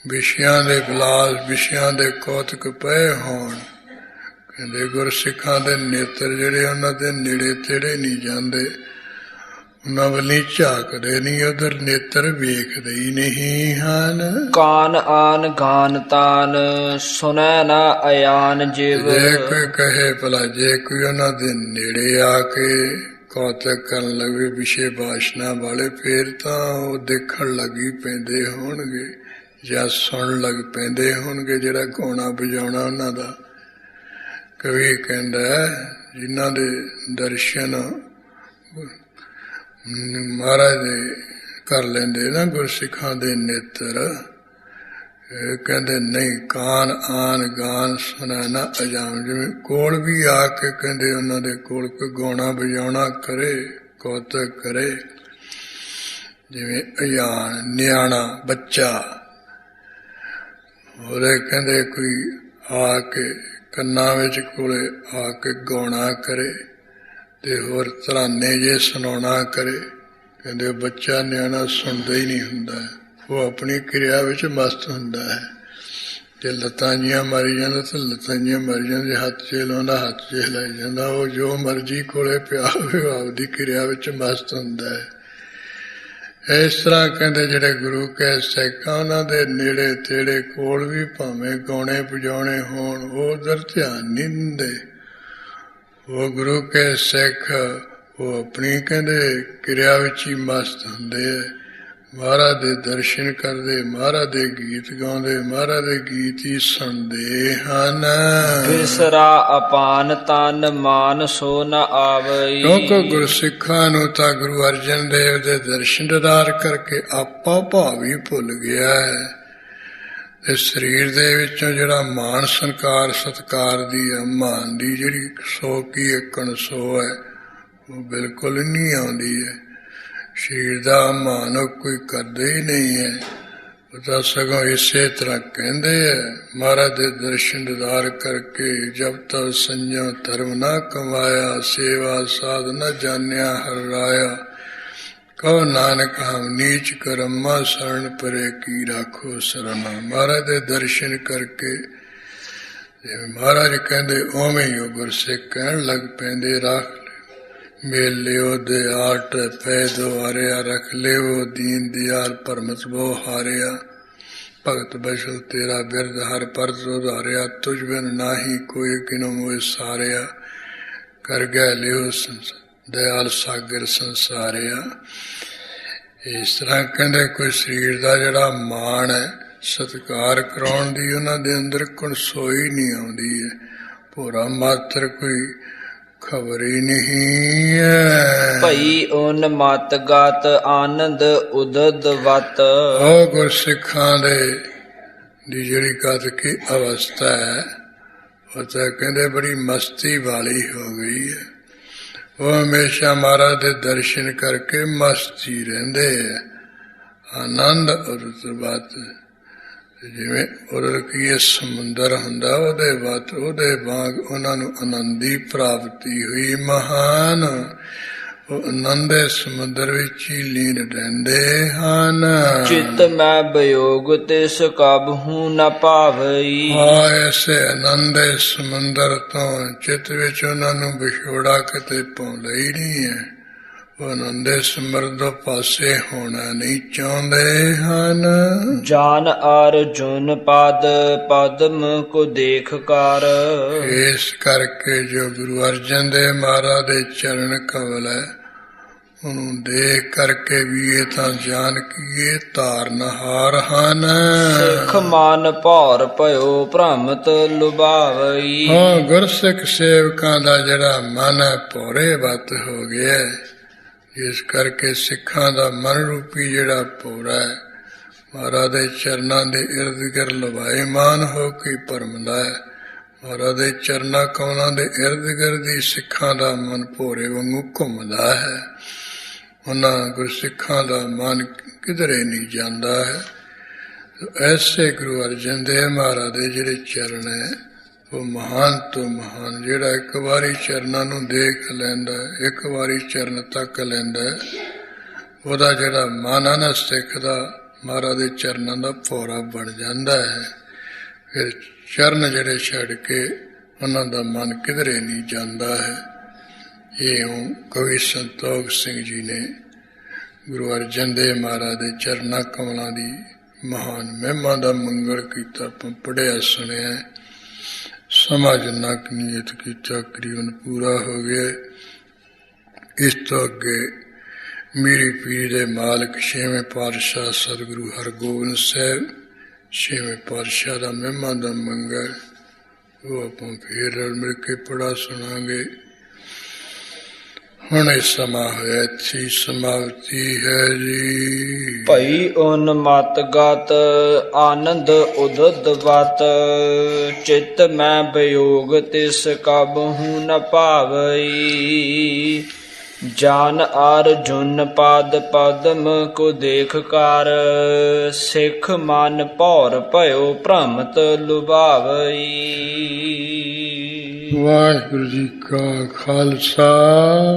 ਵਿਸ਼ਿਆਂ ਦੇ ਬਿਲਾਸ ਵਿਸ਼ਿਆਂ ਦੇ ਕੌਤਕ ਪਏ ਹੋਣ, ਕਹਿੰਦੇ ਗੁਰਸਿੱਖਾਂ ਦੇ ਨੇਤਰ ਜਿਹੜੇ ਉਹਨਾਂ ਦੇ ਨੇੜੇ ਤੇੜੇ ਨਹੀਂ ਜਾਂਦੇ, ਉਹਨਾਂ ਵੱਲ ਝਾਕਦੇ ਨਹੀਂ, ਉਧਰ ਨੇਤਰ ਵੇਖਦੇ ਹੀ ਨਹੀਂ ਹਨ। ਕਾਨ ਆਨ ਗਾਨ ਤਾਨ ਸੁਨੈ ਨਾ ਅਯਾਨ ਜਿਵ। ਜੇ ਕੋਈ ਕਹੇ ਭਲਾ ਜੇ ਕੋਈ ਉਹਨਾਂ ਦੇ ਨੇੜੇ ਆ ਕੇ ਕੌਤਕ ਕਰਨ ਲੱਗੇ ਵਿਸ਼ੇ ਬਾਸ਼ਨਾ ਵਾਲੇ, ਫੇਰ ਤਾਂ ਉਹ ਦੇਖਣ ਲੱਗੀ ਪੈਂਦੇ ਹੋਣਗੇ ਜਾਂ ਸੁਣਨ ਲੱਗ ਪੈਂਦੇ ਹੋਣਗੇ ਜਿਹੜਾ ਗਾਉਣਾ ਵਜਾਉਣਾ ਉਹਨਾਂ ਦਾ। ਕਵੀ ਕਹਿੰਦਾ ਜਿਨ੍ਹਾਂ ਦੇ ਦਰਸ਼ਨ ਮਹਾਰਾਜ ਦੇ ਕਰ ਲੈਂਦੇ ਨਾ ਗੁਰਸਿੱਖਾਂ ਦੇ ਨੇਤਰ, ਕਹਿੰਦੇ ਨਹੀਂ ਕਾਨ ਆਨ ਗਾਨ ਸੁਣਾ ਨਾ ਅਜਾਮ। ਜਿਵੇਂ ਕੋਲ ਵੀ ਆ ਕੇ ਕਹਿੰਦੇ ਉਹਨਾਂ ਦੇ ਕੋਲ ਕੋਈ ਗਾਉਣਾ ਵਜਾਉਣਾ ਕਰੇ ਕੌਤਕ ਕਰੇ, ਜਿਵੇਂ ਅਜਾਨ ਨਿਆਣਾ ਬੱਚਾ ਉਹਦੇ ਕਹਿੰਦੇ ਕੋਈ ਆ ਕੇ ਕੰਨਾਂ ਵਿੱਚ ਕੋਲੇ ਆ ਕੇ ਗਾਉਣਾ ਕਰੇ ਤੇ ਹੋਰ ਤਰਾਨੇ ਜੇ ਸੁਣਾਉਣਾ ਕਰੇ, ਕਹਿੰਦੇ ਬੱਚਾ ਨਿਆਣਾ ਸੁਣਦਾ ਹੀ ਨਹੀਂ ਹੁੰਦਾ, ਉਹ ਆਪਣੀ ਕਿਰਿਆ ਵਿੱਚ ਮਸਤ ਹੁੰਦਾ ਹੈ। ਜੇ ਲੱਤਾਂ ਜੀਆਂ ਮਾਰੀ ਜਾਂਦਾ ਤਾਂ ਲੱਤਾਂ ਜੀਆਂ ਮਾਰੀ ਜਾਂਦੇ, ਹੱਥ 'ਚ ਲਾਉਂਦਾ ਹੱਥ 'ਚ ਹਿਲਾਈ ਜਾਂਦਾ, ਉਹ ਜੋ ਮਰਜ਼ੀ ਕੋਲੇ ਪਿਆ ਹੋਵੇ ਆਪਦੀ ਕਿਰਿਆ ਵਿੱਚ ਮਸਤ ਹੁੰਦਾ ਹੈ। ਇਸ ਤਰ੍ਹਾਂ ਕਹਿੰਦੇ ਜਿਹੜੇ ਗੁਰੂ ਕੇ ਸਿੱਖ ਉਹਨਾਂ ਦੇ ਨੇੜੇ ਤੇੜੇ ਕੋਲ ਵੀ ਭਾਵੇਂ ਗਾਉਣੇ ਵਜਾਉਣੇ ਹੋਣ ਉਹ ਉਧਰ ਧਿਆਨ ਨਹੀਂ ਦਿੰਦੇ। ਉਹ ਗੁਰੂ ਕੇ ਸਿੱਖ ਉਹ ਆਪਣੀ ਕਹਿੰਦੇ ਕਿਰਿਆ ਵਿੱਚ ਹੀ ਮਸਤ ਹੁੰਦੇ ਹੈ। ਮਹਾਰਾਜ ਦੇ ਦਰਸ਼ਨ ਕਰਦੇ, ਮਹਾਰਾਜ ਦੇ ਗੀਤ ਗਾਉਂਦੇ, ਮਹਾਰਾਜ ਦੇ ਗੀਤ ਹੀ ਸੁਣਦੇ ਹਨ। ਬਿਸਰਾ ਅਪਾਨ ਤਨ ਮਾਨ ਸੋ ਨ ਆਵਈ। ਕਿਉਂਕਿ ਗੁਰਸਿੱਖਾਂ ਨੂੰ ਤਾਂ ਗੁਰੂ ਅਰਜਨ ਦੇਵ ਦੇ ਦਰਸ਼ਨ ਦੀਦਾਰ ਕਰਕੇ ਆਪਾ ਭਾਵ ਹੀ ਭੁੱਲ ਗਿਆ ਹੈ। ਤੇ ਸਰੀਰ ਦੇ ਵਿੱਚੋਂ ਜਿਹੜਾ ਮਾਣ ਸੰਕਾਰ ਸਤਕਾਰ ਦੀ ਹੈ, ਮਾਨ ਦੀ ਜਿਹੜੀ ਸੋ ਕੀ ਏਕਣ ਸੋ ਹੈ, ਉਹ ਬਿਲਕੁਲ ਨਹੀਂ ਆਉਂਦੀ ਹੈ। ਸਰੀਰ ਦਾ ਮਾਨ ਉਹ ਕੋਈ ਕਰਦਾ ਹੀ ਨਹੀਂ ਹੈ। ਉਹ ਤਾਂ ਸਗੋਂ ਇਸੇ ਤਰ੍ਹਾਂ ਕਹਿੰਦੇ ਹੈ, ਮਹਾਰਾਜ ਦੇ ਦਰਸ਼ਨ ਦੀਦਾਰ ਕਰਕੇ ਜਬ ਤਬ ਸੰਜਮ ਧਰਮ ਨਾ ਕਮਾਇਆ, ਸੇਵਾ ਸਾਧ ਨਾ ਜਾਣਿਆ ਹਰ ਰਾਇਆ, ਕਹੋ ਨਾਨਕ ਹਮ ਨੀਚ ਕਰਮਾ ਸ਼ਰਨ ਪਰੇ ਕੀ ਰਾਖੋ ਸਰਨਾ। ਮਹਾਰਾਜ ਦੇ ਦਰਸ਼ਨ ਕਰਕੇ ਜਿਵੇਂ ਮਹਾਰਾਜ ਕਹਿੰਦੇ ਉਵੇਂ ਹੀ ਉਹ ਗੁਰਸਿੱਖ ਕਹਿਣ ਲੱਗ ਪੈਂਦੇ, ਰੱਖ ਮੇਲ ਲਿਓ ਦੇ ਆਟ ਪੈ ਦੁਆਰਿਆ, ਰੱਖ ਲਿਓ ਦੀਨ ਦਿਆਲ ਪਰਮਤ ਬੋ ਹਾਰਿਆ, ਭਗਤ ਬਸ਼ਲ ਤੇਰਾ ਬਿਰਦ ਹਰ ਪਰਤ ਉਧਾਰਿਆ, ਤੁਝ ਬਿਨ ਨਾਹੀ ਕੋਈ ਕਿਨੋ ਮੋਇ ਸਾਰਿਆ, ਕਰ ਗਿਆ ਲਿਓ ਦਇਆਲ ਸਾਗਰ ਸੰਸਾਰਿਆ। ਇਸ ਤਰ੍ਹਾਂ ਕਹਿੰਦੇ ਕੋਈ ਸਰੀਰ ਦਾ ਜਿਹੜਾ ਮਾਣ ਹੈ, ਸਤਿਕਾਰ ਕਰਾਉਣ ਦੀ ਉਹਨਾਂ ਦੇ ਅੰਦਰ ਕਣਸੋਈ ਨਹੀਂ ਆਉਂਦੀ ਹੈ। ਭੋਰਾ ਮਾਤਰ ਕੋਈ ਖਬਰ ਹੀ ਨਹੀਂ ਹੈ। ਭਈ ਓਨ ਮਤ ਗਤ ਆਨੰਦ ਉਦਦ ਵਤ। ਉਹ ਗੁਰਸਿੱਖਾਂ ਦੇ ਦੀ ਜਿਹੜੀ ਗਤ ਕੀ ਅਵਸਥਾ ਹੈ, ਉਹ ਤਾਂ ਕਹਿੰਦੇ ਬੜੀ ਮਸਤੀ ਵਾਲੀ ਹੋ ਗਈ ਹੈ। ਉਹ ਹਮੇਸ਼ਾ ਮਹਾਰਾਜ ਦੇ ਦਰਸ਼ਨ ਕਰਕੇ ਮਸਤ ਹੀ ਰਹਿੰਦੇ ਹੈ। ਆਨੰਦ ਉਦਤ ਵਤ, ਜਿਵੇਂ ਉਦਰ ਕੀ ਸਮੁੰਦਰ ਹੁੰਦਾ, ਉਹਦੇ ਵਤ ਉਹਦੇ ਵਾਂਗ ਉਹਨਾਂ ਨੂੰ ਆਨੰਦ ਦੀ ਪ੍ਰਾਪਤੀ ਹੋਈ ਮਹਾਨ। ਉਹ ਆਨੰਦ ਦੇ ਸਮੁੰਦਰ ਵਿੱਚ ਹੀ ਲੀਨ ਰਹਿੰਦੇ ਹਨ। ਚਿਤ ਮੈਂ ਵਿਯੋਗ ਤਿਸ ਕਬਹੂ ਨ ਭਾਵਈ। ਐਸੇ ਆਨੰਦ ਦੇ ਸਮੁੰਦਰ ਤੋਂ ਚਿੱਤ ਵਿੱਚ ਉਹਨਾਂ ਨੂੰ ਵਿਛੋੜਾ ਕਿਤੇ ਪਾਉਂਦਾ ਹੀ ਨਹੀਂ ਹੈ। ਉਹ ਆਨੰਦ ਦੇ ਸਮੁੰਦਰ ਪਾਸੇ ਹੋਣਾ ਨਹੀਂ ਚਾਹੁੰਦੇ ਹਨ। ਜਾਨ ਅਰਜੁਨ ਪਦ ਪਦਮ ਕੋ ਦੇਖ ਕਰ। ਇਸ ਕਰਕੇ ਜੋ ਗੁਰੂ ਅਰਜਨ ਦੇਵ ਮਹਾਰਾਜ ਦੇ ਚਰਨ ਕਮਲ ਹੈ, ਉਹਨੂੰ ਦੇਖ ਕਰਕੇ ਵੀ ਇਹ ਤਾਂ ਜਾਣ ਕੀ ਇਹ ਧਾਰਨਹਾਰ ਹਨ। ਸਿੱਖ ਮਨ ਭੌਰ ਭਇਓ ਭ੍ਰਮਤ ਲੁਭਾਵਈ। ਹਾਂ, ਗੁਰਸਿੱਖ ਸੇਵਕਾਂ ਦਾ ਜਿਹੜਾ ਮਨ ਹੈ ਭੌਰੇ ਵੱਤ ਹੋ ਗਿਆ। ਇਸ ਕਰਕੇ ਸਿੱਖਾਂ ਦਾ ਮਨ ਰੂਪੀ ਜਿਹੜਾ ਭੌਰਾ ਹੈ, ਮਹਾਰਾਜ ਦੇ ਚਰਨਾਂ ਦੇ ਇਰਦ ਗਿਰਦ ਲਵਾਇਮਾਨ ਹੋ ਕੇ ਭਰਮਦਾ ਹੈ। ਮਹਾਰਾਜ ਦੇ ਚਰਨਾਂ ਕਮਲਾਂ ਦੇ ਇਰਦ ਗਿਰਦ ਹੀ ਸਿੱਖਾਂ ਦਾ ਮਨ ਭੌਰੇ ਵਾਂਗੂ ਘੁੰਮਦਾ ਹੈ। ਉਹਨਾਂ ਗੁਰਸਿੱਖਾਂ ਦਾ ਮਨ ਕਿਧਰੇ ਨਹੀਂ ਜਾਂਦਾ ਹੈ। ਐਸੇ ਗੁਰੂ ਅਰਜਨ ਦੇਵ ਮਹਾਰਾਜ ਦੇ ਜਿਹੜੇ ਚਰਨ ਹੈ, ਉਹ ਮਹਾਨ ਤੋਂ ਮਹਾਨ, ਜਿਹੜਾ ਇੱਕ ਵਾਰੀ ਚਰਨਾਂ ਨੂੰ ਦੇਖ ਲੈਂਦਾ, ਇੱਕ ਵਾਰੀ ਚਰਨ ਤੱਕ ਲੈਂਦਾ, ਉਹਦਾ ਜਿਹੜਾ ਮਨ ਹੈ ਨਾ ਸਿੱਖ ਦਾ, ਮਹਾਰਾਜ ਦੇ ਚਰਨਾਂ ਦਾ ਭੌਰਾ ਬਣ ਜਾਂਦਾ ਹੈ। ਫਿਰ ਚਰਨ ਜਿਹੜੇ ਛੱਡ ਕੇ ਉਹਨਾਂ ਦਾ ਮਨ ਕਿਧਰੇ ਨਹੀਂ ਜਾਂਦਾ ਹੈ। ਇਹ ਕਵੀ ਸੰਤੋਖ ਸਿੰਘ ਜੀ ਨੇ ਗੁਰੂ ਅਰਜਨ ਦੇਵ ਮਹਾਰਾਜ ਦੇ ਚਰਨਾਂ ਕਮਲਾਂ ਦੀ ਮਹਾਨ ਮਹਿਮਾ ਦਾ ਮੰਗਲ ਕੀਤਾ, ਆਪਾਂ ਪੜ੍ਹਿਆ ਸੁਣਿਆ। ਸਮਾਂ ਜਿੰਨਾ ਕੁ ਨੀਅਤ ਕੀਤਾ ਕਰੀਬਨ ਪੂਰਾ ਹੋ ਗਿਆ। ਇਸ ਤੋਂ ਅੱਗੇ ਮੀਰੀ ਪੀਰੀ ਦੇ ਮਾਲਕ ਛੇਵੇਂ ਪਾਤਸ਼ਾਹ ਸਤਿਗੁਰੂ ਹਰਗੋਬਿੰਦ ਸਾਹਿਬ, ਛੇਵੇਂ ਪਾਤਸ਼ਾਹ ਦਾ ਮਹਿਮਾ ਦਾ ਮੰਗਲ, ਉਹ ਆਪਾਂ ਫੇਰ ਰਲ ਮਿਲ ਕੇ ਪੜਾ ਸੁਣਾਂਗੇ। ਹੁਣ ਇਹ ਸਮਾਂ ਹੋਇਆ ਇੱਥੇ ਸਮਾਪਤੀ ਹੈ ਜੀ। ਭਈ ਓਨ ਮਤ ਗਤ ਆਨੰਦ ਉਦਦ ਵਤ। ਚਿਤ ਮੈਂ ਵਿਯੋਗ ਤਿਸ ਕਬਹੂ ਨ ਭਾਵਈ। ਜਾਨ ਅਰਜੁਨ ਪਦ ਪਦਮ ਕੋ ਦੇਖ ਕਰ। ਸਿੱਖ ਮਨ ਭੌਰ ਭਇਓ ਭ੍ਰਮਤ ਲੁਭਾਵਈ। ਵਾਹਿਗੁਰੂ ਜੀ ਕਾ ਖਾਲਸਾ,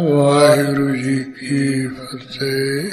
ਵਾਹਿਗੁਰੂ ਜੀ ਕੀ ਫਤਿਹ।